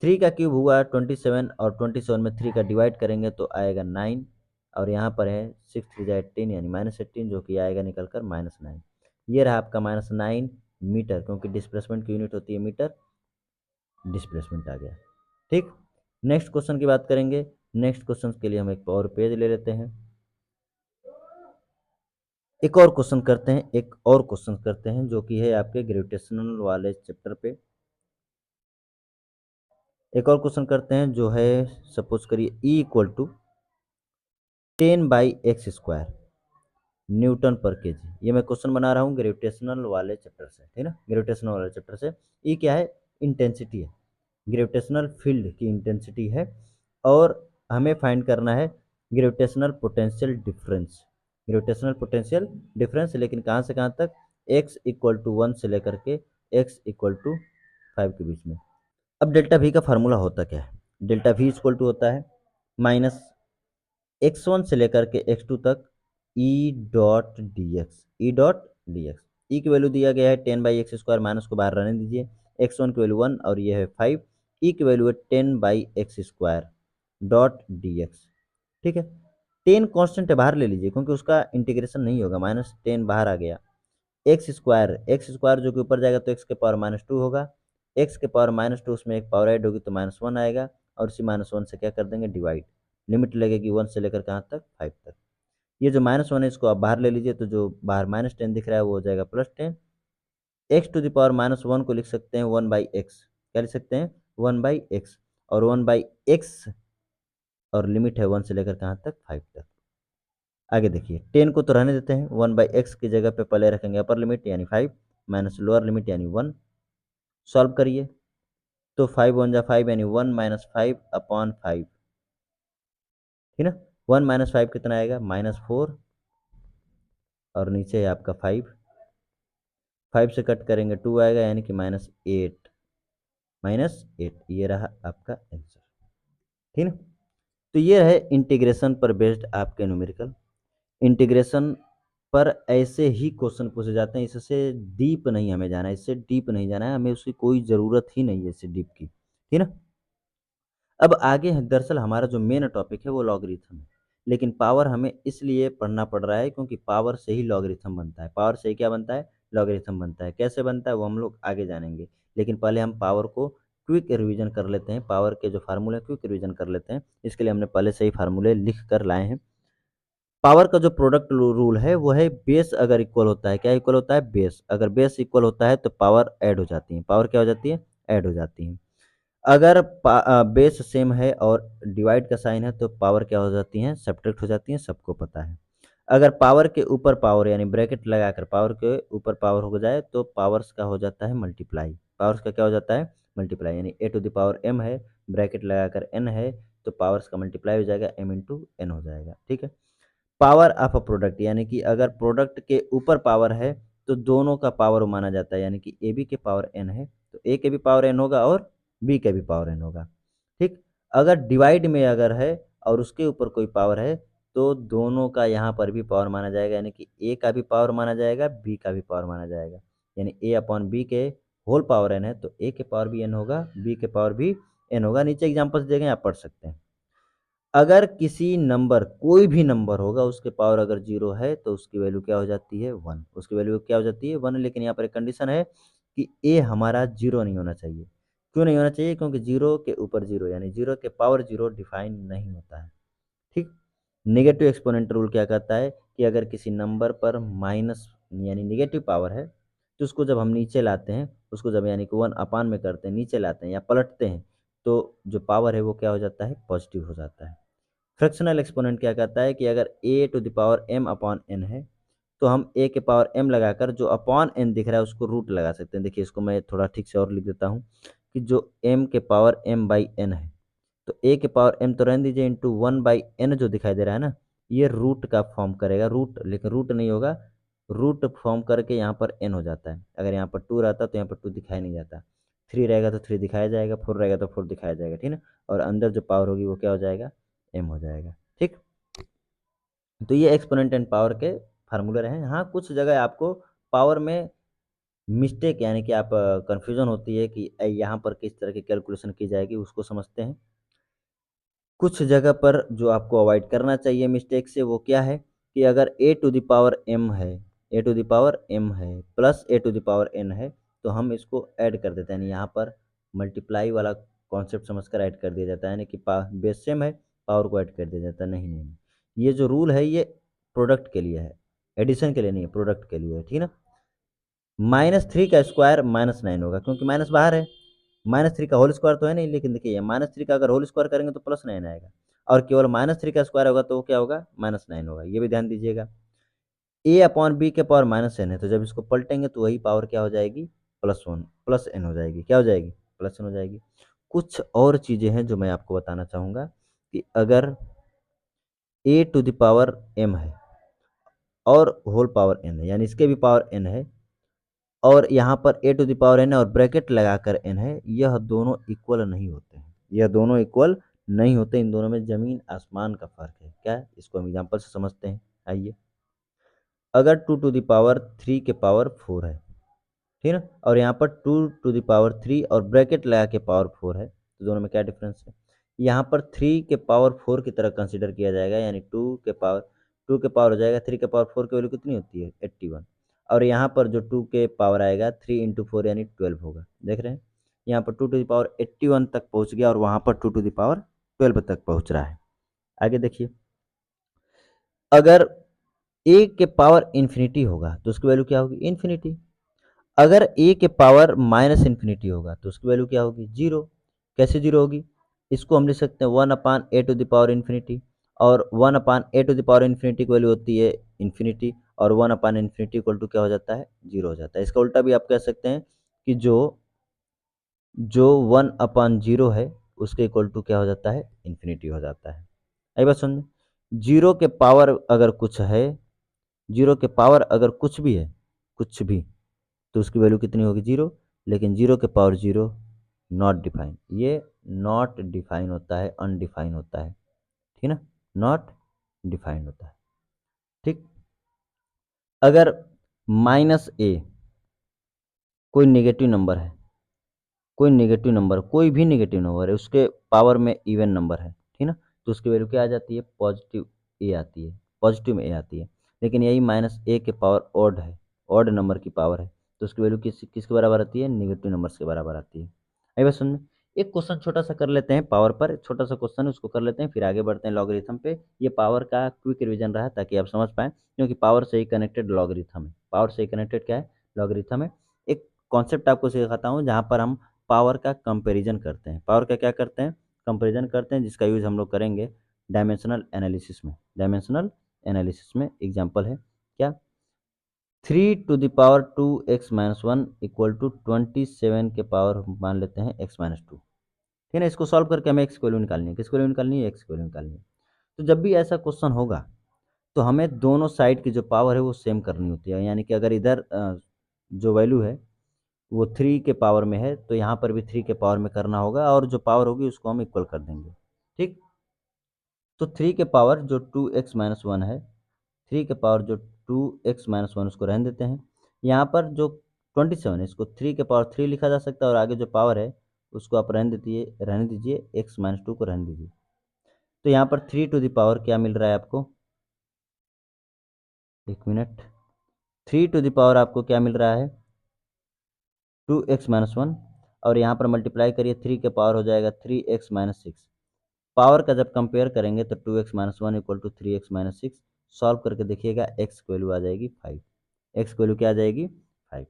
3 का क्यूब हुआ 27, और 27 में 3 का डिवाइड करेंगे तो आएगा 9, और यहाँ पर है 6 3 जा 18 यानी -18, जो कि आएगा निकल कर -9। ये रहा आपका -9 मीटर, क्योंकि डिस्प्लेसमेंट की यूनिट होती है मीटर, डिस्प्लेसमेंट आ गया। ठीक, नेक्स्ट क्वेश्चन की बात करेंगे। नेक्स्ट क्वेश्चन के लिए हम एक और पेज ले लेते हैं, एक और क्वेश्चन करते हैं, एक और क्वेश्चन करते हैं जो कि है आपके ग्रेविटेशनल वाले चैप्टर पे। एक और क्वेश्चन करते हैं जो है, सपोज करिए E equal to 10/x² newton per kg. ये मैं क्वेश्चन बना रहा हूँ ग्रेविटेशनल वाले चैप्टर से, ठीक ना, ग्रेविटेशनल वाले चैप्टर से। ई क्या है? इंटेंसिटी है, ग्रेविटेशनल फील्ड की इंटेंसिटी है, और हमें फाइंड करना है gravitational potential difference. Gravitational potential difference, लेकिन कहाँ से कहाँ तक? x इक्वल टू 1 से लेकर के x इक्वल टू 5 के बीच में। अब डेल्टा वी का फार्मूला होता क्या है? डेल्टा वी इक्वल टू होता है माइनस x1 से लेकर के x2 तक E dot D x, e dot D x. E की वैल्यू दिया गया है 10/x², माइनस को बाहर रहने दीजिए। x1 की वैल्यू 1 और ये है 5। ई की वैल्यू है 10/x² डॉट डी एक्स। ठीक है, 10 कांस्टेंट है, बाहर ले लीजिए क्योंकि उसका इंटीग्रेशन नहीं होगा, -10 बाहर आ गया। एक्स स्क्वायर जो कि ऊपर जाएगा तो एक्स के पावर -2 होगा, एक्स के पावर -2 उसमें एक पावर ऐड होगी तो -1 आएगा, और उसी -1 से क्या कर देंगे? डिवाइड। लिमिट लगेगी 1 से लेकर कहाँ तक? 5 तक। ये जो -1 है इसको आप बाहर ले लीजिए, तो जो बाहर -10 दिख रहा है वो हो जाएगा +10। एक्स टू द पावर -1 को लिख सकते हैं 1/x। क्या लिख सकते हैं? 1/x, और 1/x, और लिमिट है 1 से लेकर कहाँ तक? 5 तक। आगे देखिए, 10 को तो रहने देते हैं, 1/x की जगह पे पहले रखेंगे अपर लिमिट यानी 5 माइनस लोअर लिमिट यानी 1। सॉल्व करिए तो 5 1 जा 5 यानी 1 -5/5, ठीक ना। 1 -5 कितना आएगा? -4, और नीचे है आपका 5। 5 से कट करेंगे 2 आएगा, यानी कि -8, -8। ये रहा आपका आंसर, ठीक ना। तो ये है इंटीग्रेशन पर बेस्ड आपके न्यूमेरिकल। इंटीग्रेशन पर ऐसे ही क्वेश्चन पूछे जाते हैं, इससे डीप नहीं हमें जाना है, इससे डीप नहीं जाना है हमें, उसकी कोई ज़रूरत ही नहीं है इससे डीप की, ठीक ना। अब आगे है, दरअसल हमारा जो मेन टॉपिक है वो लॉगरिथम है, लेकिन पावर हमें इसलिए पढ़ना पड़ रहा है क्योंकि पावर से ही लॉगरिथम बनता है। पावर से ही क्या बनता है? लॉगरिथम बनता है। कैसे बनता है वो हम लोग आगे जानेंगे, लेकिन पहले हम पावर को क्विक रिवीजन कर लेते हैं। पावर के जो फार्मूले क्विक रिवीजन कर लेते हैं, इसके लिए हमने पहले से ही फार्मूले लिख कर लाए हैं। पावर का जो प्रोडक्ट रूल है वो है, बेस अगर इक्वल होता है, क्या इक्वल होता है? बेस। अगर बेस इक्वल होता है तो पावर ऐड हो जाती है। पावर क्या हो जाती है? ऐड हो जाती है। अगर बेस सेम है और डिवाइड का साइन है तो पावर क्या हो जाती है? सब्ट्रैक्ट हो जाती है, सबको पता है। अगर पावर के ऊपर पावर यानी ब्रैकेट लगाकर पावर के ऊपर पावर हो जाए तो पावर्स का हो जाता है मल्टीप्लाई। पावर्स का क्या हो जाता है? मल्टीप्लाई, यानी ए टू द पावर m है, ब्रैकेट लगाकर n है, तो पावर्स का मल्टीप्लाई हो जाएगा, m इंटू n हो जाएगा, ठीक है। पावर ऑफ अ प्रोडक्ट, यानी कि अगर प्रोडक्ट के ऊपर पावर है तो दोनों का पावर माना जाता है, यानी कि ए बी के पावर n है तो ए के भी पावर n होगा और बी के भी पावर n होगा, ठीक। अगर डिवाइड में अगर है और उसके ऊपर कोई पावर है तो दोनों का यहाँ पर भी पावर माना जाएगा, यानी कि ए का भी पावर माना जाएगा, बी का भी पावर माना जाएगा। यानी ए अपॉन बी के होल पावर n है तो ए के पावर भी n होगा, बी के पावर भी n होगा। नीचे एग्जाम्पल्स देंगे, आप पढ़ सकते हैं। अगर किसी नंबर, कोई भी नंबर होगा, उसके पावर अगर 0 है तो उसकी वैल्यू क्या हो जाती है? 1। उसकी वैल्यू क्या हो जाती है? 1। लेकिन यहाँ पर एक कंडीशन है कि ए हमारा 0 नहीं होना चाहिए। क्यों नहीं होना चाहिए? क्योंकि 0 के ऊपर 0 यानी 0 के पावर 0 डिफाइन नहीं होता है, ठीक। नेगेटिव एक्सपोनेंट रूल क्या कहता है कि अगर किसी नंबर पर माइनस यानी नेगेटिव पावर है तो उसको जब हम नीचे लाते हैं, उसको जब यानी कि 1 अपान में करते हैं, नीचे लाते हैं या पलटते हैं, तो जो पावर है वो क्या हो जाता है? पॉजिटिव हो जाता है। फ्रैक्शनल एक्सपोनेंट क्या कहता है कि अगर a to the power m upon n है तो हम ए के पावर m लगाकर जो अपॉन n दिख रहा है उसको रूट लगा सकते हैं। देखिए, इसको मैं थोड़ा ठीक से और लिख देता हूँ कि जो m के पावर m/n है तो ए के पावर m तो रहने दीजिए, इंटू 1/n जो दिखाई दे रहा है ना, ये रूट का फॉर्म करेगा, रूट, लेकिन रूट नहीं होगा, रूट फॉर्म करके यहाँ पर n हो जाता है। अगर यहाँ पर 2 रहता तो यहाँ पर 2 दिखाई नहीं जाता। 3 रहेगा तो 3 दिखाया जाएगा, 4 रहेगा तो 4 दिखाया जाएगा, ठीक है। और अंदर जो पावर होगी वो क्या हो जाएगा, m हो जाएगा, ठीक। तो ये एक्सपोनेंट एंड पावर के फार्मूले रहे हैं। हाँ, कुछ जगह आपको पावर में मिस्टेक यानी कि आप कन्फ्यूजन होती है कि यहाँ पर किस तरह की कैलकुलेशन की जाएगी, उसको समझते हैं। कुछ जगह पर जो आपको अवॉइड करना चाहिए मिस्टेक से, वो क्या है कि अगर a to the power m है, a to the power m है plus a to the power n है, तो हम इसको ऐड कर देते हैं, यानी यहाँ पर मल्टीप्लाई वाला कॉन्सेप्ट समझकर ऐड कर दिया जाता है, यानी कि बेस सेम है, पावर को ऐड कर दिया जाता है। नहीं नहीं नहीं, ये जो रूल है ये प्रोडक्ट के लिए है, एडिशन के लिए नहीं है, प्रोडक्ट के लिए है, ठीक ना। -3 का स्क्वायर -9 होगा, क्योंकि माइनस बाहर है। -3 का होल स्क्वायर तो है नहीं, लेकिन देखिए -3 का अगर होल स्क्वायर करेंगे तो +9 आएगा, और केवल -3 का स्क्वायर होगा तो वो क्या होगा, -9 होगा, ये भी ध्यान दीजिएगा। a अपॉन बी के पावर -n है, तो जब इसको पलटेंगे तो वही पावर क्या हो जाएगी, +1 +n हो जाएगी, क्या हो जाएगी, +n हो जाएगी। कुछ और चीज़ें हैं जो मैं आपको बताना चाहूँगा कि अगर a to the power m है और होल पावर n है, यानी इसके भी पावर n है, और यहाँ पर a to the power n है और ब्रैकेट लगाकर n है, यह दोनों इक्वल नहीं होते हैं, यह दोनों इक्वल नहीं होते, इन दोनों में जमीन आसमान का फर्क है। क्या है, इसको हम एग्जांपल से समझते हैं, आइए। अगर 2 टू द पावर 3 के पावर 4 है, ठीक है, और यहाँ पर 2 टू द पावर 3 और ब्रैकेट लगा के पावर 4 है, तो दोनों में क्या डिफरेंस है, यहाँ पर 3 के पावर 4 की तरह कंसिडर किया जाएगा, यानी 2 के पावर हो जाएगा, 3 के पावर 4 की वैल्यू कितनी होती है, 81, और यहाँ पर जो 2 के पावर आएगा 3 इंटू 4 यानी 12 होगा, देख रहे हैं, यहाँ पर 2 टू द पावर 81 तक पहुँच गया और वहाँ पर 2 टू द पावर 12 तक पहुँच रहा है। आगे देखिए, अगर a के पावर इन्फिनिटी होगा तो उसकी वैल्यू क्या होगी, इन्फिनिटी। अगर a के पावर माइनस इन्फिनिटी होगा तो उसकी वैल्यू क्या होगी, जीरो। कैसे जीरो होगी, इसको हम लिख सकते हैं 1/a to the power infinity, और 1/a to the power infinity की वैल्यू होती है इन्फिनिटी, और 1/इन्फिनिटी इक्वल टू क्या हो जाता है, जीरो हो जाता है। इसका उल्टा भी आप कह सकते हैं कि जो जो 1/0 है उसके इक्वल टू क्या हो जाता है, इन्फिनिटी हो जाता है। आई बात समझ, जीरो के पावर अगर कुछ है, जीरो के पावर अगर कुछ भी है, कुछ भी, तो उसकी वैल्यू कितनी होगी, जीरो। लेकिन जीरो के पावर जीरो नॉट डिफाइन, ये नॉट डिफाइन होता है, अनडिफाइन होता है, ठीक ना, नॉट डिफाइंड होता है, ठीक। अगर -a कोई नेगेटिव नंबर है, कोई नेगेटिव नंबर, कोई भी नेगेटिव नंबर है, उसके पावर में इवन नंबर है, ठीक ना, तो उसकी वैल्यू क्या आ जाती है, पॉजिटिव ए आती है, पॉजिटिव में ए आती है। लेकिन यही -a के पावर ऑड है, ऑड नंबर की पावर है, तो उसकी वैल्यू किसके बराबर आती है, नेगेटिव नंबर्स के बराबर आती है। अभी बस सुन, एक क्वेश्चन छोटा सा कर लेते हैं पावर पर, छोटा सा क्वेश्चन है उसको कर लेते हैं, फिर आगे बढ़ते हैं लॉगरिथम पे। ये पावर का क्विक रिवीजन रहा ताकि आप समझ पाएं, क्योंकि पावर से ही कनेक्टेड लॉगरिथम है, पावर से ही कनेक्टेड क्या है, लॉगरिथम है। एक कॉन्सेप्ट आपको सिखाता हूँ जहाँ पर हम पावर का कंपैरिजन करते हैं, पावर का क्या करते हैं, कंपैरिजन करते हैं, जिसका यूज हम लोग करेंगे डायमेंशनल एनालिसिस में, डायमेंशनल एनालिसिस में। एग्जांपल है क्या, 3 to the power 2x-1 equal to 27 के पावर मान लेते हैं x-2, ठीक है। इसको सॉल्व करके हमें एक्स की वैल्यू निकालनी है, किसकी वैल्यू निकालनी है, एक्स की वैल्यू निकालनी है। तो जब भी ऐसा क्वेश्चन होगा तो हमें दोनों साइड की जो पावर है वो सेम करनी होती है, यानी कि अगर इधर जो वैल्यू है वो 3 के पावर में है तो यहाँ पर भी 3 के पावर में करना होगा, और जो पावर होगी उसको हम इक्वल कर देंगे, ठीक। तो 3 के पावर जो 2x-1 है, 3 के पावर जो 2x-1 उसको रहने देते हैं। यहाँ पर जो 27 है इसको 3 के पावर 3 लिखा जा सकता है, और आगे जो पावर है उसको आप रहने दीजिए, x-2 को रहने दीजिए। तो यहाँ पर 3 टू द पावर क्या मिल रहा है आपको, एक मिनट, 3 टू द पावर आपको क्या मिल रहा है, 2x-1, और यहाँ पर मल्टीप्लाई करिए, 3 के पावर हो जाएगा 3x-6। पावर का जब कंपेयर करेंगे तो 2x-1 equal to 3x-6, solve करके देखिएगा एक्स की वैल्यू आ जाएगी 5, एक्स की वैल्यू क्या आ जाएगी, 5।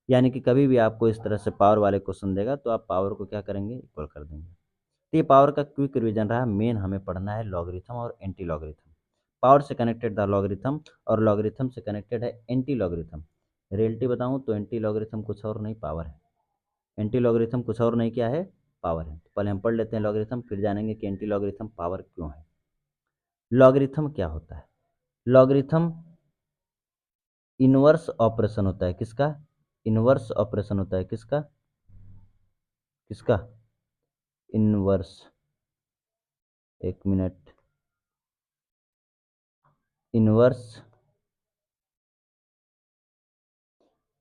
यानी कि कभी भी आपको इस तरह से पावर वाले क्वेश्चन देगा तो आप पावर को क्या करेंगे, इक्वल कर देंगे। तो ये पावर का क्विक रिवीजन रहा, मेन हमें पढ़ना है लॉगरिथम और एंटी लॉगरिथम। पावर से कनेक्टेड था लॉगरिथम, और लॉगरिथम से कनेक्टेड है एंटी लॉगरिथम। रियलिटी बताऊँ तो एंटी लॉगरिथम कुछ और नहीं, पावर है। एंटी लॉगरिथम कुछ और नहीं, क्या है, पावर है। तो पहले हम पढ़ लेते हैं लॉगरिथम, फिर जानेंगे कि एंटी लॉगरिथम पावर क्यों है। लॉगरिथम क्या होता है, लॉगरिथम इनवर्स ऑपरेशन होता है, किसका, इनवर्स ऑपरेशन होता है, किसका, किसका? इनवर्स, एक मिनट, इनवर्स,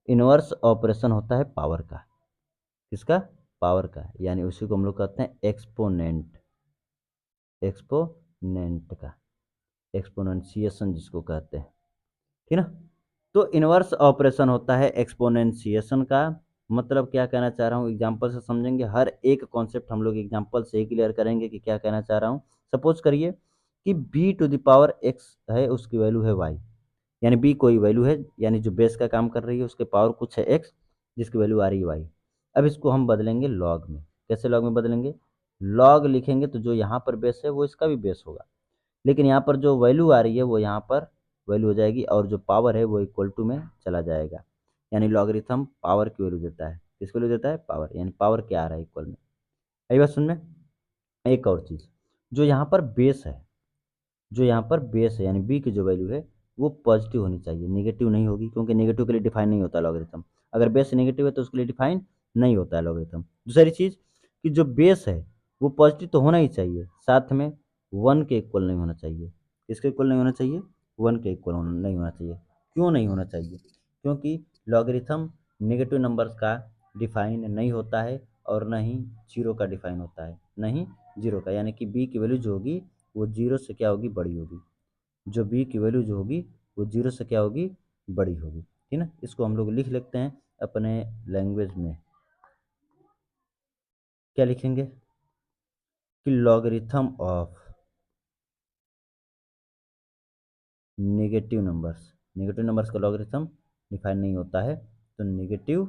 इनवर्स ऑपरेशन होता है पावर का। किसका? पावर का, यानी उसी को हम लोग कहते हैं एक्सपोनेंट, एक्सपोनेंट का, एक्सपोनेंशिएशन जिसको कहते हैं, ठीक ना। तो इनवर्स ऑपरेशन होता है एक्सपोनेंशिएशन का। मतलब क्या कहना चाह रहा हूँ, एग्जाम्पल से समझेंगे, हर एक कॉन्सेप्ट हम लोग एग्जाम्पल से ही क्लियर करेंगे कि क्या कहना चाह रहा हूँ। सपोज करिए कि b to the power x है, उसकी वैल्यू है y, यानी b कोई वैल्यू है, यानी जो बेस का काम कर रही है, उसके पावर कुछ है x, जिसकी वैल्यू आ रही है y। अब इसको हम बदलेंगे लॉग में। कैसे लॉग में बदलेंगे? लॉग लिखेंगे तो जो यहाँ पर बेस है वो इसका भी बेस होगा, लेकिन यहाँ पर जो वैल्यू आ रही है वो यहाँ पर वैल्यू हो जाएगी, और जो पावर है वो इक्वल टू में चला जाएगा। यानी लॉगरिथम पावर की वैल्यू देता है। किसकी वैल्यू देता है? पावर, यानी पावर क्या आ रहा है? इक्वल में। आई बात सुन में। एक और चीज़, जो यहाँ पर बेस है, जो यहाँ पर बेस है यानी बी की जो वैल्यू है वो पॉजिटिव होनी चाहिए, नेगेटिव नहीं होगी, क्योंकि नेगेटिव के लिए डिफाइन नहीं होता लॉगरिथम। अगर बेस नेगेटिव है तो उसके लिए डिफाइन नहीं होता है लॉगरिथम। दूसरी चीज़ कि जो बेस है वो पॉजिटिव तो होना ही चाहिए, साथ में 1 के इक्वल नहीं होना चाहिए। किसके इक्वल नहीं होना चाहिए? 1 के इक्वल नहीं होना चाहिए। क्यों नहीं होना चाहिए? क्योंकि लॉगरिथम नेगेटिव नंबर्स का डिफाइन नहीं होता है, और न ही जीरो का डिफाइन होता है, नहीं जीरो का, यानी कि बी की वैल्यू जो होगी वो जीरो से क्या होगी? बड़ी होगी। जो बी की वैल्यू जो होगी वो जीरो से क्या होगी? बड़ी होगी, ठीक ना। इसको हम लोग लिख लेते हैं अपने लैंग्वेज में। क्या लिखेंगे? कि लॉगरिथम ऑफ नेगेटिव नंबर्स का लॉगरिथम डिफाइन नहीं होता है, तो नेगेटिव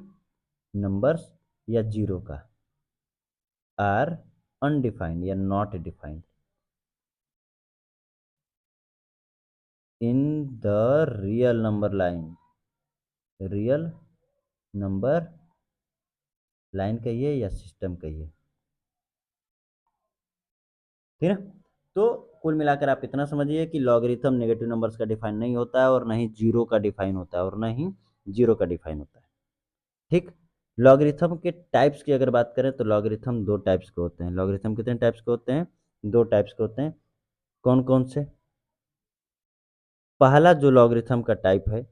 नंबर्स या जीरो का आर अनडिफाइंड या not defined in the real number line. Real number line कहिए या सिस्टम कहिए, ठीक है। तो कुल मिलाकर आप इतना समझिए कि लॉगरिथम नेगेटिव नंबर्स का डिफाइन नहीं होता है, और ना ही जीरो का डिफाइन होता है, और ना ही जीरो का डिफाइन होता है, ठीक। लॉगरिथम के टाइप्स की अगर बात करें तो लॉगरिथम दो टाइप्स के होते हैं। लॉगरिथम कितने टाइप्स के होते हैं? दो टाइप्स के होते हैं। कौन कौन से? पहला जो लॉगरिथम का टाइप है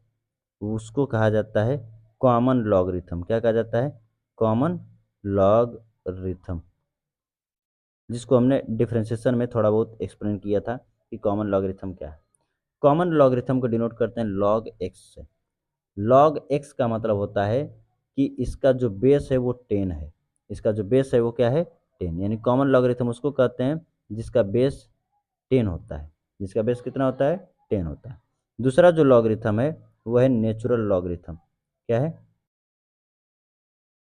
उसको कहा जाता है कॉमन लॉगरिथम। क्या कहा जाता है? कॉमन लॉगरिथम, जिसको हमने डिफरेंशिएशन में थोड़ा बहुत एक्सप्लेन किया था कि कॉमन लॉगरिथम क्या है। कॉमन लॉगरिथम को डिनोट करते हैं लॉग एक्स से। लॉग एक्स का मतलब होता है कि इसका जो बेस है वो 10 है। इसका जो बेस है वो क्या है? 10, यानी कॉमन लॉगरिथम उसको कहते हैं जिसका बेस 10 होता है। जिसका बेस कितना होता है? 10 होता है। दूसरा जो लॉगरिथम है वो है नेचुरल लॉगरिथम। क्या है?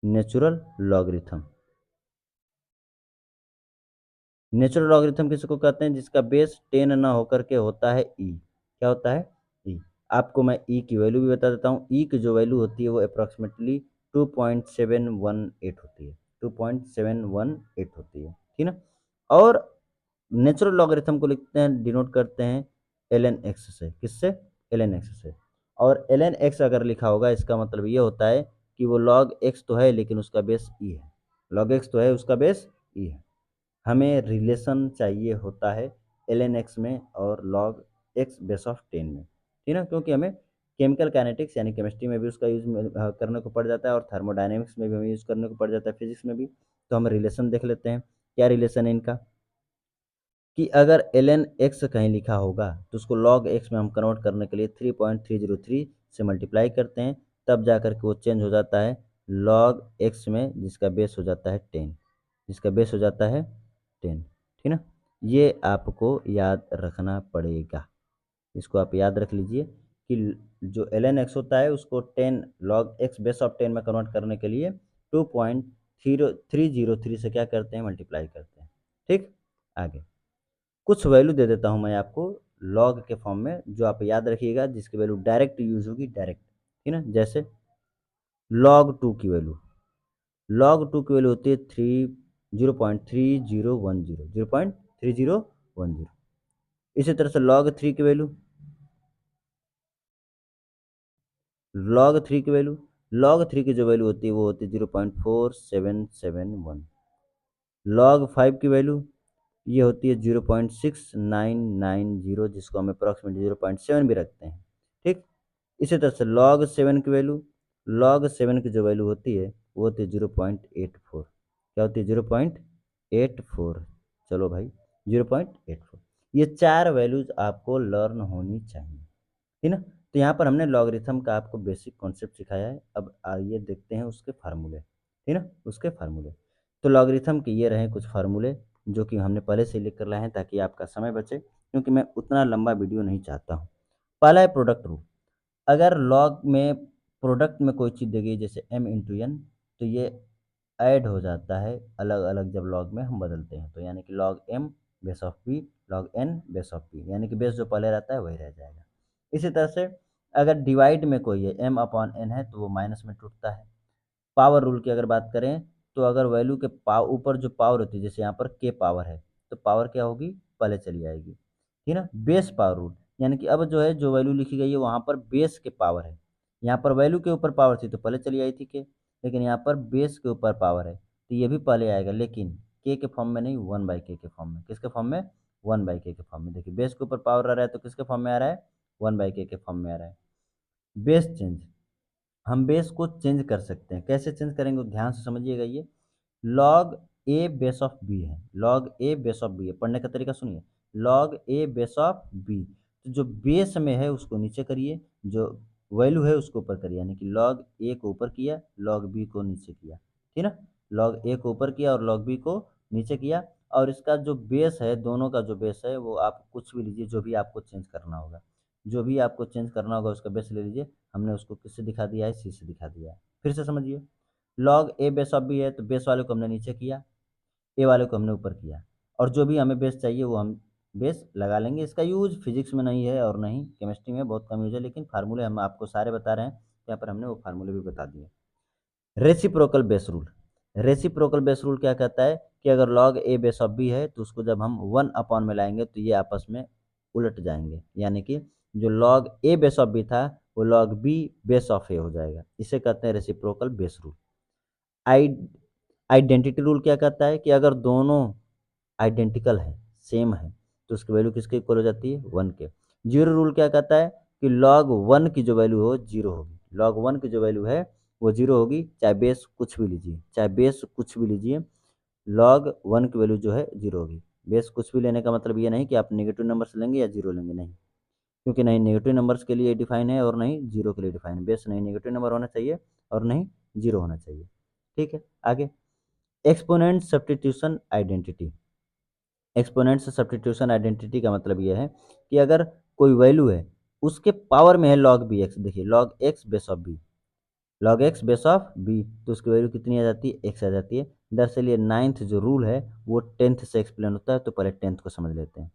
Natural logarithm. नेचुरल लॉगरिथम किसको कहते हैं? जिसका बेस 10 ना होकर के होता है ई। क्या होता है? ई। आपको मैं ई की वैल्यू भी बता देता हूँ। ई की जो वैल्यू होती है वो अप्रॉक्सीमेटली 2.718 होती है, 2.718 होती है, ठीक ना। और नेचुरल लॉगरिथम को लिखते हैं, डिनोट करते हैं एल एन एक्स से। किससे? एल एन एक्स से। और एल एन एक्स अगर लिखा होगा इसका मतलब ये होता है कि वो लॉग एक्स तो है लेकिन उसका बेस ई है। लॉग एक्स तो है, उसका बेस ई है। हमें रिलेशन चाहिए होता है एल एन एक्स में और लॉग एक्स बेस ऑफ 10 में, ठीक ना। क्योंकि हमें केमिकल काइनेटिक्स यानी केमिस्ट्री में भी उसका यूज करने को पड़ जाता है, और थर्मोडायनेमिक्स में भी हमें यूज़ करने को पड़ जाता है, फिजिक्स में भी। तो हम रिलेशन देख लेते हैं। क्या रिलेशन है इनका? कि अगर एल एन एक्स कहीं लिखा होगा तो उसको लॉग एक्स में हम कन्वर्ट करने के लिए 3.303 से मल्टीप्लाई करते हैं, तब जा कर के वो चेंज हो जाता है लॉग एक्स में, जिसका बेस हो जाता है 10। जिसका बेस हो जाता है 10, ठीक ना। ये आपको याद रखना पड़ेगा। इसको आप याद रख लीजिए कि जो एल एन एक्स होता है उसको 10 लॉग एक्स बेस ऑफ 10 में कन्वर्ट करने के लिए 2.303 से क्या करते हैं? मल्टीप्लाई करते हैं, ठीक। आगे कुछ वैल्यू दे देता हूँ मैं आपको लॉग के फॉर्म में, जो आप याद रखिएगा, जिसकी वैल्यू डायरेक्ट यूज होगी, डायरेक्ट, ठीक ना। जैसे लॉग टू की वैल्यू, लॉग टू की वैल्यू होती है 0.3010, 0.3010। इसी तरह से लॉग थ्री की वैल्यू, लॉग थ्री की वैल्यू log 3 की जो वैल्यू होती है वो होती है 0.4771। log 5 की वैल्यू ये होती है 0.6990, जिसको हम अप्रॉक्सीमेटली 0.7 भी रखते हैं। ठीक, इसी तरह से log 7 की वैल्यू, log 7 की जो वैल्यू होती है वो होती है 0.84। क्या होती है? 0.84। चलो भाई, 0.84। ये चार वैल्यूज आपको लर्न होनी चाहिए, ठीक ना। तो यहाँ पर हमने लॉगरिथम का आपको बेसिक कॉन्सेप्ट सिखाया है। अब आइए देखते हैं उसके फार्मूले, ठीक ना, उसके फार्मूले। तो लॉगरिथम के ये रहे कुछ फार्मूले जो कि हमने पहले से लिख कर लाए हैं ताकि आपका समय बचे, क्योंकि मैं उतना लंबा वीडियो नहीं चाहता हूँ। पहला है प्रोडक्ट रूल। अगर लॉग में प्रोडक्ट में कोई चीज़ दी गई जैसे m/n, तो ये ऐड हो जाता है अलग अलग जब लॉग में हम बदलते हैं, तो यानी कि log m base of b, log n base of b, यानी कि बेस जो पहले रहता है वही रह जाएगा। इसी तरह से अगर डिवाइड में कोई है m/n है तो वो माइनस में टूटता है। पावर रूल की अगर बात करें तो अगर वैल्यू के ऊपर जो पावर होती है, जैसे यहाँ पर k पावर है तो पावर क्या होगी? पहले चली आएगी, ठीक ना। बेस पावर रूल, यानी कि अब जो है जो वैल्यू लिखी गई है वहाँ पर बेस के पावर है। यहाँ पर वैल्यू के ऊपर पावर थी तो पहले चली आई थी के, लेकिन यहाँ पर बेस के ऊपर पावर है तो ये भी पहले आएगा, लेकिन के फॉर्म में नहीं, 1/k के फॉर्म में। किसके फॉर्म में? 1/k के फॉर्म में। देखिए बेस के ऊपर पावर आ रहा है तो किसके फॉर्म में आ रहा है? 1/k के फॉर्म में आ रहा है। बेस चेंज, हम बेस को चेंज कर सकते हैं। कैसे चेंज करेंगे? ध्यान से समझिएगा। ये log a base of b है, log a base of b है। पढ़ने का तरीका सुनिए, log a base of b, तो जो बेस में है उसको नीचे करिए, जो वैल्यू है उसको ऊपर करिए, यानी कि log a को ऊपर किया, log b को नीचे किया, ठीक ना। log a को ऊपर किया और log b को नीचे किया, और इसका जो बेस है, दोनों का जो बेस है वो आप कुछ भी लीजिए, जो भी आपको चेंज करना होगा, जो भी आपको चेंज करना होगा उसका बेस ले लीजिए। हमने उसको किससे दिखा दिया है? सी से दिखा दिया है। फिर से समझिए, log a base of b है तो बेस वाले को हमने नीचे किया, ए वाले को हमने ऊपर किया, और जो भी हमें बेस चाहिए वो हम बेस लगा लेंगे। इसका यूज फिजिक्स में नहीं है और नहीं केमिस्ट्री में, बहुत कम यूज है, लेकिन फार्मूले हम आपको सारे बता रहे हैं, यहाँ पर हमने वो फार्मूले भी बता दिए। Reciprocal base rule, reciprocal base rule क्या कहता है कि अगर log a base of b है तो उसको जब हम 1 में लाएंगे तो ये आपस में उलट जाएंगे, यानी कि जो log a base of b था वो log b base of a हो जाएगा। इसे कहते हैं रेसिप्रोकल बेस रूल। आई आइडेंटिटी रूल क्या कहता है कि अगर दोनों आइडेंटिकल है, सेम है, तो उसकी वैल्यू किसके इक्वल हो जाती है? 1 के। जीरो रूल क्या कहता है कि log 1 की जो वैल्यू हो जीरो होगी, log 1 की जो वैल्यू है वो जीरो होगी, चाहे बेस कुछ भी लीजिए, चाहे बेस कुछ भी लीजिए, log 1 की वैल्यू जो है जीरो होगी। बेस कुछ भी लेने का मतलब ये नहीं कि आप नेगेटिव नंबर्स लेंगे या जीरो लेंगे, नहीं, क्योंकि नहीं नेगेटिव नंबर्स के लिए डिफाइन है और नहीं जीरो के लिए डिफाइन है। बेस नहीं नेगेटिव नंबर होना चाहिए और नहीं जीरो होना चाहिए, ठीक है। आगे, exponent substitution identity. Exponent substitution identity का मतलब ये है कि अगर कोई वैल्यू है उसके पावर में है log bx, देखिए log x base of b, log x base of b, तो उसकी वैल्यू कितनी आ जाती है? x आ जाती है। दरअसल ये 9th जो रूल है वो 10th से एक्सप्लेन होता है, तो पहले 10th को समझ लेते हैं।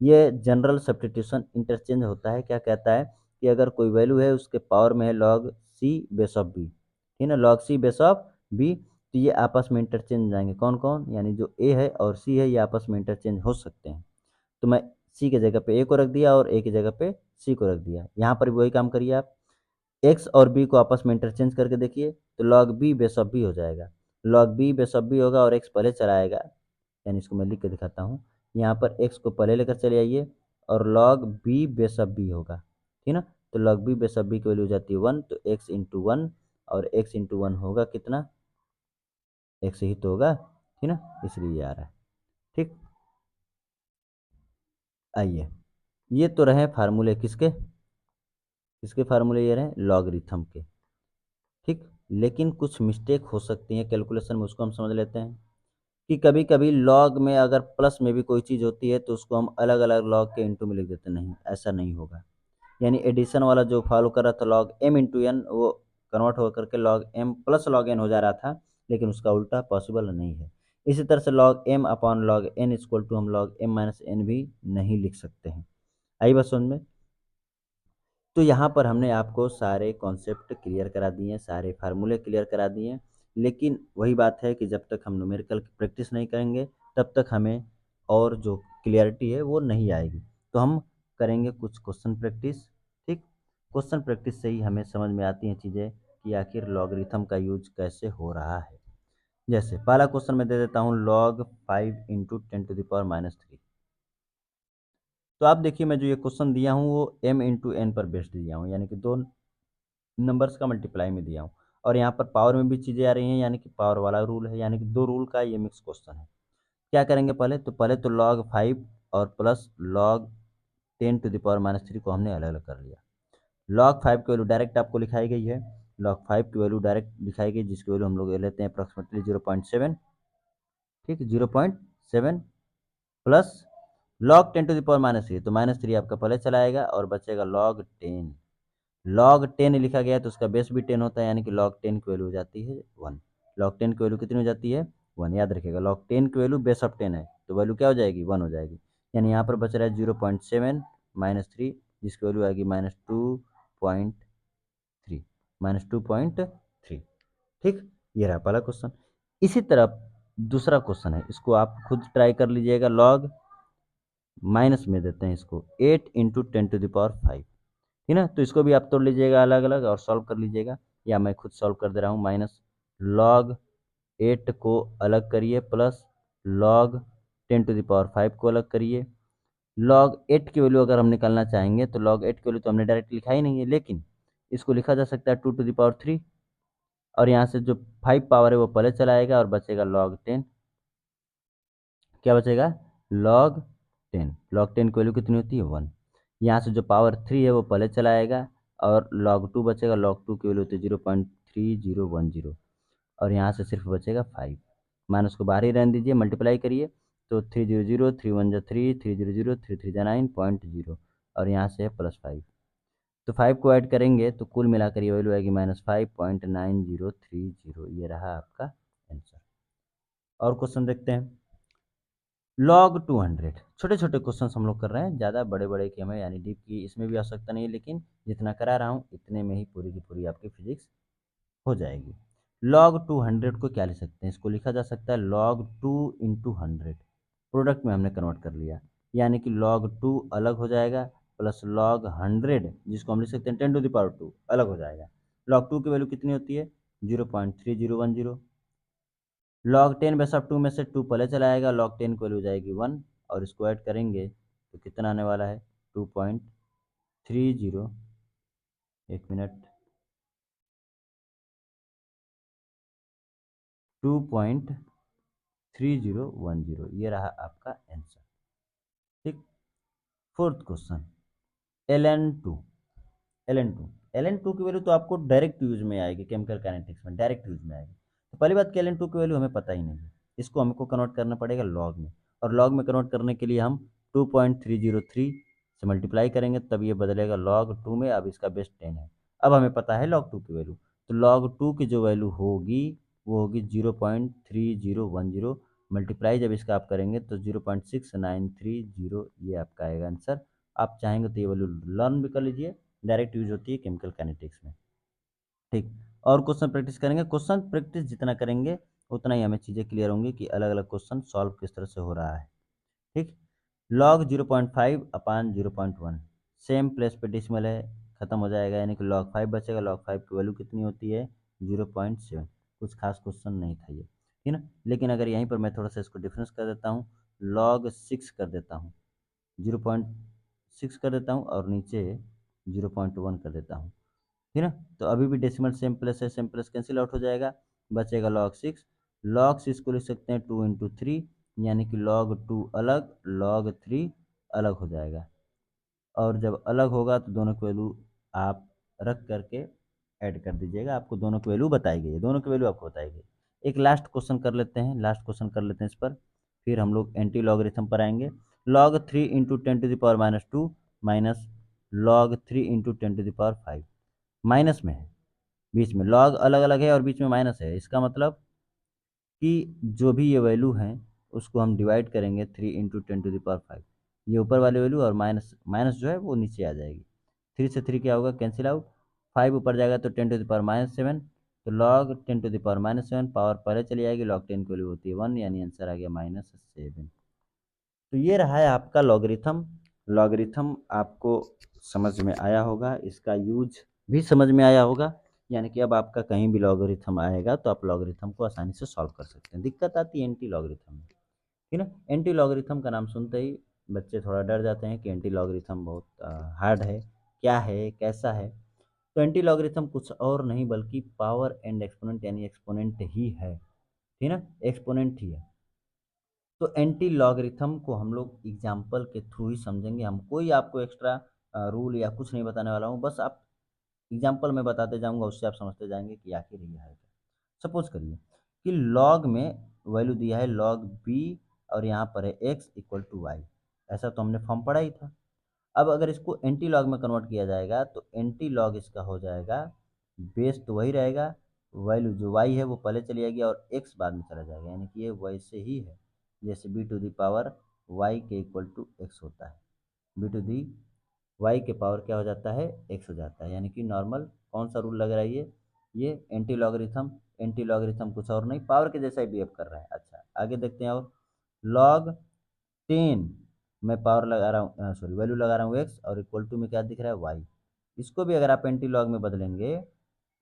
ये जनरल सब्स्टिट्यूशन इंटरचेंज होता है। क्या कहता है कि अगर कोई वैल्यू है उसके पावर में है log c base of b, ठीक है, log c base of b, तो ये आपस में इंटरचेंज हो जाएंगे। कौन कौन? यानी जो a है और c है ये आपस में इंटरचेंज हो सकते हैं। तो मैं c की जगह पे a को रख दिया और a की जगह पे c को रख दिया। यहाँ पर भी वही काम करिए आप, x और b को आपस में इंटरचेंज करके देखिए तो log b base of b हो जाएगा। log b base of b होगा और x पहले चला आएगा, यानी इसको मैं लिख के दिखाता हूँ। यहाँ पर x को पहले लेकर चले आइए और log b base of b होगा, ठीक ना। तो log b base of b की वैल्यू हो जाती है 1, तो x इंटू वन, और x इंटू वन होगा कितना? x ही तो होगा, ठीक ना, इसलिए ये आ रहा है। ठीक, आइए, ये तो रहे फार्मूले किसके? किसके फार्मूले? ये रहे लॉगरिथम के, ठीक। लेकिन कुछ मिस्टेक हो सकती है कैलकुलेशन में, उसको हम समझ लेते हैं कि कभी कभी लॉग में अगर प्लस में भी कोई चीज़ होती है तो उसको हम अलग अलग लॉग के इंटू में लिख देते हैं। नहीं, ऐसा नहीं होगा। यानी एडिशन वाला जो फॉलो कर रहा था log m इंटू एन, वो कन्वर्ट होकर के log m plus log n हो जा रहा था, लेकिन उसका उल्टा पॉसिबल नहीं है। इसी तरह से log m upon log n equal to हम log m माइनस n भी नहीं लिख सकते हैं। आई बात समझ में? तो यहाँ पर हमने आपको सारे कॉन्सेप्ट क्लियर करा दिए हैं, सारे फार्मूले क्लियर करा दिए हैं, लेकिन वही बात है कि जब तक हम न्यूमेरिकल की प्रैक्टिस नहीं करेंगे तब तक हमें और जो क्लियरिटी है वो नहीं आएगी। तो हम करेंगे कुछ क्वेश्चन प्रैक्टिस, ठीक। क्वेश्चन प्रैक्टिस से ही हमें समझ में आती हैं चीज़ें, कि आखिर लॉगरिथम का यूज कैसे हो रहा है। जैसे पहला क्वेश्चन मैं दे देता हूँ log 5 इंटू 10⁻³ तो आप देखिए मैं जो ये क्वेश्चन दिया हूँ वो m इंटू एन पर बेस्ड दिया हूँ, यानी कि दो नंबर्स का मल्टीप्लाई में दिया हूँ और यहाँ पर पावर में भी चीज़ें आ रही हैं, यानी कि पावर वाला रूल है, यानी कि दो रूल का ये मिक्स क्वेश्चन है। क्या करेंगे पहले तो log 5 और प्लस log 10⁻³ को हमने अलग अलग कर लिया। log 5 की वैल्यू डायरेक्ट आपको लिखाई गई है, log 5 की वैल्यू डायरेक्ट दिखाई गई जिसकी वैल्यू हम लोग लेते हैं अप्रॉक्सीमेटली 0.7, ठीक है 0.7 प्लस log 10⁻³ तो -3 आपका पहले चला आएगा और बचेगा log 10। log 10 लिखा गया है तो उसका बेस भी 10 होता है, यानी कि log 10 की वैल्यू हो जाती है 1। log 10 की वैल्यू कितनी हो जाती है 1, याद रखिएगा log 10 की वैल्यू बेस ऑफ 10 है तो वैल्यू क्या हो जाएगी 1 हो जाएगी, यानी यहाँ पर बच रहा है 0.7 -3 जिसकी वैल्यू आएगी -2.3 ठीक। ये रहा पहला क्वेश्चन। इसी तरह दूसरा क्वेश्चन है, इसको आप खुद ट्राई कर लीजिएगा। log माइनस में देते हैं इसको 8 इंटू 10⁵ ठीक ना, तो इसको भी आप तोड़ लीजिएगा अलग अलग और सॉल्व कर लीजिएगा, या मैं खुद सॉल्व कर दे रहा हूँ। log 8 को अलग करिए प्लस log 10⁵ को अलग करिए। log 8 की वैल्यू अगर हम निकालना चाहेंगे तो log 8 की वैल्यू तो हमने डायरेक्ट लिखा ही नहीं है, लेकिन इसको लिखा जा सकता है 2⁵ और यहाँ से जो 5 पावर है वो पहले चला आएगा और बचेगा log 10। क्या बचेगा log 10। log 10 की वैल्यू कितनी होती है 1। यहाँ से जो पावर 3 है वो पहले चला आएगा और log 2 बचेगा, log 2 की वैल्यू होती है 0.3010 और यहाँ से सिर्फ बचेगा 5। माइनस को बाहर ही रहने दीजिए, मल्टीप्लाई करिए तो 300 3 1 जा 3 300 3 3 जा 9.0 और यहाँ से है +5, तो 5 को ऐड करेंगे तो कुल मिलाकर ये वैल्यू आएगी -5.9030। ये रहा आपका आंसर। और क्वेश्चन देखते हैं। log 200 छोटे छोटे क्वेश्चन हम लोग कर रहे हैं, ज़्यादा बड़े बड़े की हमें यानी डीप की इसमें भी आवश्यकता नहीं है, लेकिन जितना करा रहा हूँ इतने में ही पूरी की पूरी आपकी फिजिक्स हो जाएगी। log 200 को क्या लिख सकते हैं, इसको लिखा जा सकता है log 2 इंटू 100। प्रोडक्ट में हमने कन्वर्ट कर लिया, यानी कि log 2 अलग हो जाएगा प्लस log 100 जिसको हम लिख सकते हैं 10⁻² अलग हो जाएगा। log 2 की वैल्यू कितनी होती है 0.3010। log 10 बेस ऑफ 2 में से 2 पहले चला आएगा, log 10 की वैल्यू हो जाएगी 1 और इसको ऐड करेंगे तो कितना आने वाला है 2.30। एक मिनट 2.3010 ये रहा आपका आंसर, ठीक। Fourth question ln2। ln2 ln2 की वैल्यू तो आपको डायरेक्ट यूज में आएगी, केमिकल काइनेटिक्स में डायरेक्ट यूज में आएगी। तो पहली बात कि ln2 की वैल्यू हमें पता ही नहीं है, इसको हमको कन्वर्ट करना पड़ेगा लॉग में, और लॉग में कन्वर्ट करने के लिए हम 2.303 से मल्टीप्लाई करेंगे तब ये बदलेगा log 2 में। अब इसका बेस 10 है, अब हमें पता है log 2 की वैल्यू, तो log 2 की जो वैल्यू होगी वो होगी 0.3010 मल्टीप्लाई जब इसका आप करेंगे तो 0.6930 ये आपका आएगा आंसर। आप चाहेंगे तो ये वैल्यू लर्न भी कर लीजिए, डायरेक्ट यूज होती है केमिकल काइनेटिक्स में, ठीक। और क्वेश्चन प्रैक्टिस करेंगे, क्वेश्चन प्रैक्टिस जितना करेंगे उतना ही हमें चीज़ें क्लियर होंगी कि अलग अलग क्वेश्चन सॉल्व किस तरह से हो रहा है, ठीक। log 0.5 अपान 0.1 सेम प्लेस पे डिसमल है, खत्म हो जाएगा, यानी कि log 5 बचेगा। log 5 की वैल्यू कितनी होती है 0.7। कुछ खास क्वेश्चन नहीं था ये, ठीक ना। लेकिन अगर यहीं पर मैं थोड़ा सा इसको डिफरेंस कर देता हूँ, log 6 कर देता हूँ, 0.6 कर देता हूँ और नीचे 0.1 कर देता हूँ, ठीक ना। तो अभी भी डेसिमल सेम प्लस है, सेम प्लस कैंसिल आउट हो जाएगा, बचेगा log 6। log 6 को लिख सकते हैं 2 इंटू 3, यानी कि log 2 अलग log 3 अलग हो जाएगा, और जब अलग होगा तो दोनों की वैल्यू आप रख करके ऐड कर दीजिएगा, आपको दोनों की वैल्यू बताई गई है, दोनों की वैल्यू आपको बताई गई। एक लास्ट क्वेश्चन कर लेते हैं, लास्ट क्वेश्चन कर लेते हैं इस पर, फिर हम लोग एंटी लॉगरिथम पर आएंगे। log 3 into 10⁻² minus log 3 into 10⁵ minus में है, बीच में लॉग अलग अलग है और बीच में माइनस है, इसका मतलब कि जो भी ये वैल्यू हैं उसको हम डिवाइड करेंगे 3 इंटू 10⁵, ये ऊपर वाली वैल्यू और माइनस माइनस जो है वो नीचे आ जाएगी। 3 से 3 क्या होगा कैंसिल आउट, 5 ऊपर जाएगा तो 10⁻⁻7, तो log 10⁻⁻7 पावर पहले चली आएगी, log 10 की वैल्यू होती है 1, यानी आंसर आ गया -7। तो ये रहा है आपका लॉगरिथम। लॉगरिथम आपको समझ में आया होगा, इसका यूज भी समझ में आया होगा। यानी कि अब आपका कहीं भी लॉगरिथम आएगा तो आप लॉगरिथम को आसानी से सॉल्व कर सकते हैं। दिक्कत आती है एंटी लॉगरिथम में, ठीक है ना। एंटी लॉगरिथम का नाम सुनते ही बच्चे थोड़ा डर जाते हैं कि एंटी लॉगरिथम बहुत हार्ड है, क्या है, कैसा है। तो एंटी लॉगरिथम कुछ और नहीं बल्कि पावर एंड एक्सपोनेंट यानी एक्सपोनेंट ही है, ठीक है ना, एक्सपोनेंट ही है। तो एंटी लॉगरिथम को हम लोग एग्जाम्पल के थ्रू ही समझेंगे। हम कोई आपको एक्स्ट्रा रूल या कुछ नहीं बताने वाला हूँ, बस आप एग्जाम्पल में बताते जाऊंगा, उससे आप समझते जाएंगे कि आखिर ये है क्या। सपोज करिए कि लॉग में वैल्यू दिया है लॉग बी और यहाँ पर है एक्स इक्वल टू वाई। ऐसा तो हमने फॉर्म पढ़ा ही था। अब अगर इसको एंटी लॉग में कन्वर्ट किया जाएगा तो एंटी लॉग इसका हो जाएगा, बेस तो वही रहेगा, वैल्यू जो वाई है वो पहले चली जाएगी और एक्स बाद में चला जाएगा, यानी कि ये वैसे ही है जैसे b to the power y के इक्वल टू एक्स होता है। बी टू दी वाई के पावर क्या हो जाता है, एक्स हो जाता है, यानी कि नॉर्मल कौन सा रूल लग रहा है ये एंटी लॉगरिथम। एंटी लॉगरिथम कुछ और नहीं, पावर के जैसा ही बिहेव कर रहा है। अच्छा आगे देखते हैं। और लॉग 10 मैं पावर लगा रहा हूँ, सॉरी वैल्यू लगा रहा हूँ एक्स और इक्वल टू में क्या दिख रहा है वाई। इसको भी अगर आप एंटी लॉग में बदलेंगे,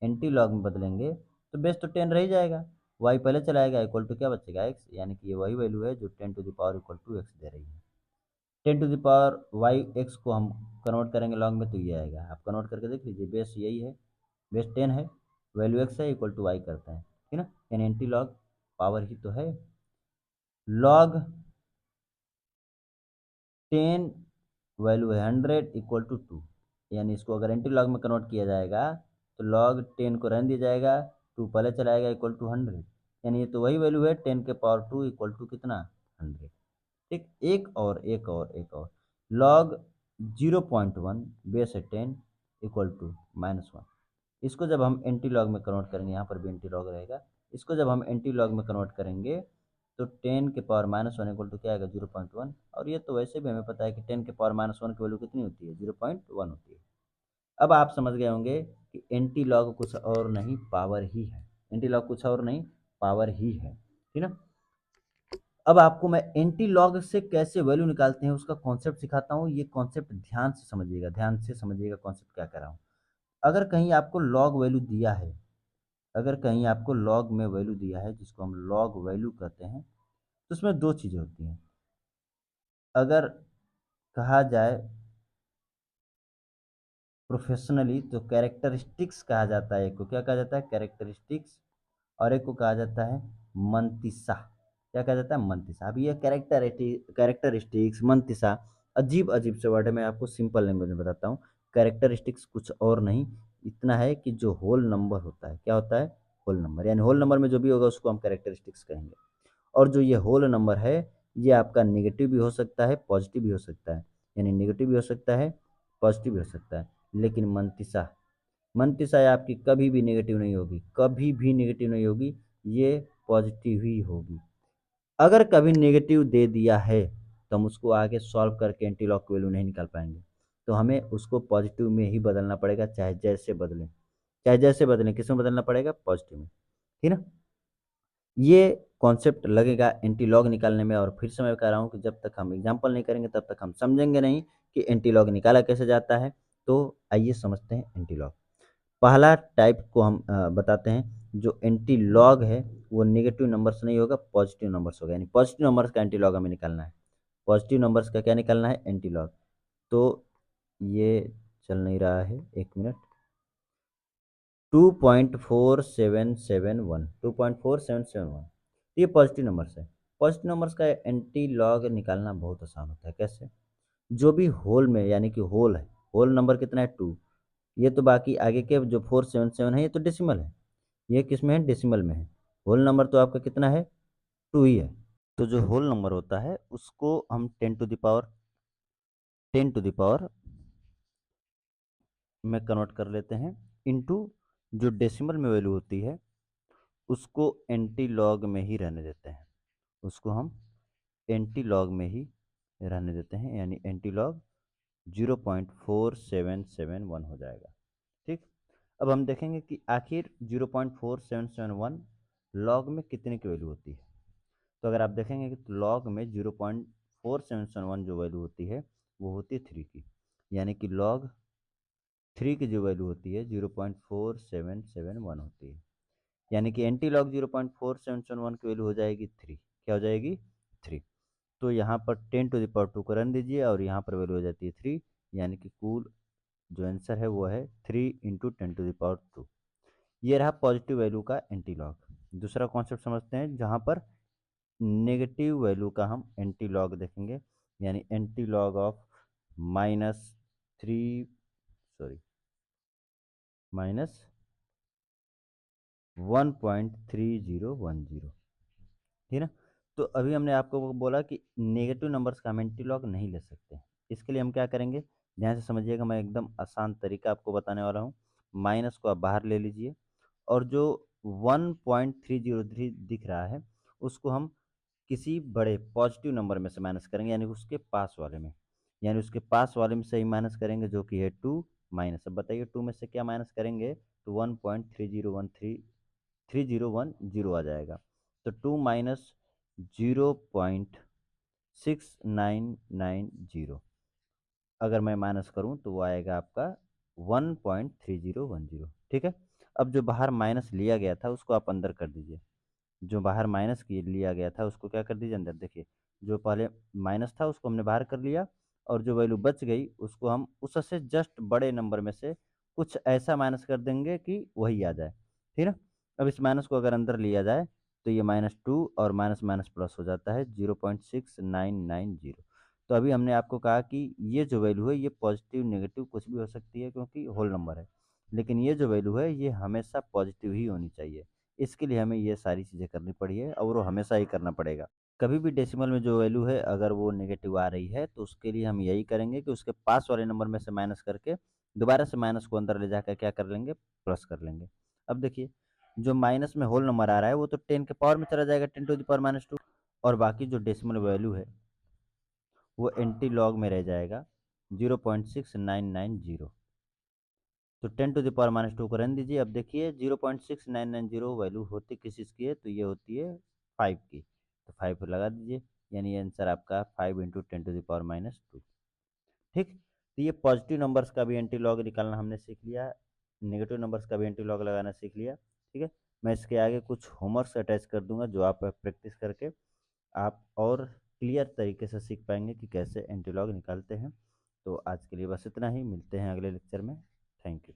एंटी लॉग में बदलेंगे तो बेस तो 10 रह ही जाएगा, वाई पहले चलाएगा, इक्वल टू क्या बचेगा एक्स, यानी कि ये वही वैल्यू है जो 10 to the power equal to x दे रही है। 10 to the power y x को हम कन्वर्ट करेंगे लॉग में तो ये आएगा, आप कन्वर्ट करके देख लीजिए, बेस यही है, बेस 10 है, वैल्यू एक्स है, इक्वल टू वाई करता है, ठीक है ना, यानी एंटी लॉग पावर ही तो है। लॉग 10 वैल्यू है 100 इक्वल टू 2, यानी इसको अगर एंटी लॉग में कन्वर्ट किया जाएगा तो लॉग 10 को रहने दिया जाएगा, 2 पहले चलाएगा इक्वल टू 100, यानी ये तो वही वैल्यू है 10 के पावर 2 इक्वल टू कितना 100। ठीक, एक और लॉग 0.1 बेस है 10 इक्वल टू -1। इसको जब हम एंटी लॉग में कन्वर्ट करेंगे, यहाँ पर भी एंटी लॉग रहेगा, इसको जब हम एंटी लॉग में कन्वर्ट करेंगे तो 10 के पावर -1 इक्वल टू क्या आएगा 0.1। और ये तो वैसे भी हमें पता है कि 10 के पावर -1 की वैल्यू कितनी होती है 0.1 होती है। अब आप समझ गए होंगे कि एंटी लॉग कुछ और नहीं पावर ही है, एंटी लॉग कुछ और नहीं पावर ही है, ठीक ना। अब आपको मैं एंटी लॉग से कैसे वैल्यू निकालते हैं उसका कॉन्सेप्ट सिखाता हूँ। ये कॉन्सेप्ट ध्यान से समझिएगा, ध्यान से समझिएगा कॉन्सेप्ट क्या कर रहा हूँ। अगर कहीं आपको लॉग वैल्यू दिया है, अगर कहीं आपको लॉग में वैल्यू दिया है जिसको हम लॉग वैल्यू कहते हैं, तो उसमें दो चीज़ें होती हैं। अगर कहा जाए प्रोफेशनली तो कैरेक्टरिस्टिक्स कहा जाता है, एक को क्या कहा जाता है कैरेक्टरिस्टिक्स, और एक को कहा जाता है मंतिसा। क्या कहा जाता है मंतिसा। अब ये कैरेक्टरिस्टिक्स मंतिसा अजीब अजीब से वर्ड है, मैं आपको सिंपल लैंग्वेज में बताता हूँ। कैरेक्टरिस्टिक्स कुछ और नहीं, इतना है कि जो होल नंबर होता है, क्या होता है होल नंबर, यानी होल नंबर में जो भी होगा उसको हम कैरेक्टरिस्टिक्स कहेंगे। और जो ये होल नंबर है ये आपका नेगेटिव भी हो सकता है पॉजिटिव भी हो सकता है, यानी नेगेटिव भी हो सकता है पॉजिटिव भी हो सकता है, लेकिन मंतिसा, मंतिसा आपकी कभी भी नेगेटिव नहीं होगी, कभी भी नेगेटिव नहीं होगी, ये पॉजिटिव ही होगी। अगर कभी नेगेटिव दे दिया है तो हम उसको आगे सॉल्व करके एंटी लॉग की वैल्यू नहीं निकाल पाएंगे, तो हमें उसको पॉजिटिव में ही बदलना पड़ेगा, चाहे जैसे बदलें, चाहे जैसे बदलें, किस में बदलना पड़ेगा पॉजिटिव में, ठीक ना। ये कॉन्सेप्ट लगेगा एंटी लॉग निकालने में, और फिर से मैं कह रहा हूँ कि जब तक हम एग्जाम्पल नहीं करेंगे तब तक हम समझेंगे नहीं कि एंटी लॉग निकाला कैसे जाता है। तो आइए समझते हैं एंटी लॉग। पहला टाइप को हम बताते हैं, जो एंटी लॉग है वो नेगेटिव नंबर से नहीं होगा पॉजिटिव नंबर से होगा, यानी पॉजिटिव नंबर्स का एंटी लॉग हमें निकालना है, पॉजिटिव नंबर्स का क्या निकालना है एंटी लॉग। तो ये चल नहीं रहा है, एक मिनट। 2.4771, 2.4771 ये पॉजिटिव नंबर्स है। पॉजिटिव नंबर्स का एंटी लॉग निकालना बहुत आसान होता है। कैसे, जो भी होल में यानी कि होल है, होल नंबर कितना है 2, ये तो बाकी आगे के जो 477 है ये तो डेसिमल है, ये किस में है डेसिमल में है, होल नंबर तो आपका कितना है 2 ही है। तो जो होल नंबर होता है उसको हम 10 टू द पावर में कन्वर्ट कर लेते हैं, इनटू जो डेसिमल में वैल्यू होती है उसको एंटी लॉग में ही रहने देते हैं, उसको हम एंटी लॉग में ही रहने देते हैं, यानी एंटी लॉग 0.4771 हो जाएगा। ठीक, अब हम देखेंगे कि आखिर 0.4771 लॉग में कितने की वैल्यू होती है। तो अगर आप देखेंगे कि लॉग में 0.4771 जो वैल्यू होती है वो होती है 3 की, यानी कि लॉग 3 की जो वैल्यू होती है 0.4771 होती है, यानी कि एंटी लॉग 0.4771 की वैल्यू हो जाएगी 3। क्या हो जाएगी? 3। तो यहाँ पर 10⁻² को रन दीजिए और यहाँ पर वैल्यू हो जाती है 3, यानी कि कुल जो आंसर है वो है 3 इंटू 10⁻²। ये रहा पॉजिटिव वैल्यू का एंटी लॉग। दूसरा कॉन्सेप्ट समझते हैं जहाँ पर नेगेटिव वैल्यू का हम एंटी लॉग देखेंगे, यानी एंटी लॉग ऑफ -3, सॉरी, -1.3010, ठीक है ना। तो अभी हमने आपको बोला कि नेगेटिव नंबर्स का हम एंटी लॉग नहीं ले सकते। इसके लिए हम क्या करेंगे, ध्यान से समझिएगा, मैं एकदम आसान तरीका आपको बताने वाला हूँ। माइनस को आप बाहर ले लीजिए और जो 1.303 दिख रहा है उसको हम किसी बड़े पॉजिटिव नंबर में से माइनस करेंगे, यानी उसके पास वाले में, यानी उसके पास वाले में से ही माइनस करेंगे जो कि है 2 माइनस। अब बताइए 2 में से क्या माइनस करेंगे, तो 1.3010 आ जाएगा। तो 2 माइनस 0.6990 अगर मैं माइनस करूं तो वो आएगा आपका 1.3010, ठीक है। अब जो बाहर माइनस लिया गया था उसको आप अंदर कर दीजिए, जो बाहर माइनस की लिया गया था उसको क्या कर दीजिए अंदर। देखिए जो पहले माइनस था उसको हमने बाहर कर लिया और जो वैल्यू बच गई उसको हम उससे जस्ट बड़े नंबर में से कुछ ऐसा माइनस कर देंगे कि वही आ जाए, ठीक है। अब इस माइनस को अगर अंदर लिया जाए तो ये -2 और माइनस माइनस प्लस हो जाता है 0.6990। तो अभी हमने आपको कहा कि ये जो वैल्यू है ये पॉजिटिव नेगेटिव कुछ भी हो सकती है क्योंकि होल नंबर है, लेकिन ये जो वैल्यू है ये हमेशा पॉजिटिव ही होनी चाहिए। इसके लिए हमें ये सारी चीज़ें करनी पड़ी है और वो हमेशा ही करना पड़ेगा। कभी भी डेसिमल में जो वैल्यू है अगर वो नेगेटिव आ रही है तो उसके लिए हम यही करेंगे कि उसके पास वाले नंबर में से माइनस करके दोबारा से माइनस को अंदर ले जाकर क्या कर लेंगे, प्लस कर लेंगे। अब देखिए जो माइनस में होल नंबर आ रहा है वो तो 10 के पावर में चला जाएगा, 10⁻², और बाकी जो डेसिमल वैल्यू है वो एंटी लॉग में रह जाएगा 0.6990। तो 10⁻² को रन दीजिए। अब देखिए 0.6990 वैल्यू होती किस चीज़ की है, तो ये होती है 5 की। तो 5 लगा दीजिए, यानी ये आंसर आपका 5 इंटू 10⁻²। ठीक। तो ये पॉजिटिव नंबर्स का भी एंटी लॉग निकालना हमने सीख लिया, नेगेटिव नंबर्स का भी एंटी लॉग लगाना सीख लिया, ठीक है। मैं इसके आगे कुछ होमवर्क्स अटैच कर दूंगा जो आप प्रैक्टिस करके आप और क्लियर तरीके से सीख पाएंगे कि कैसे एंटी लॉग निकालते हैं। तो आज के लिए बस इतना ही, मिलते हैं अगले लेक्चर में। Thank you.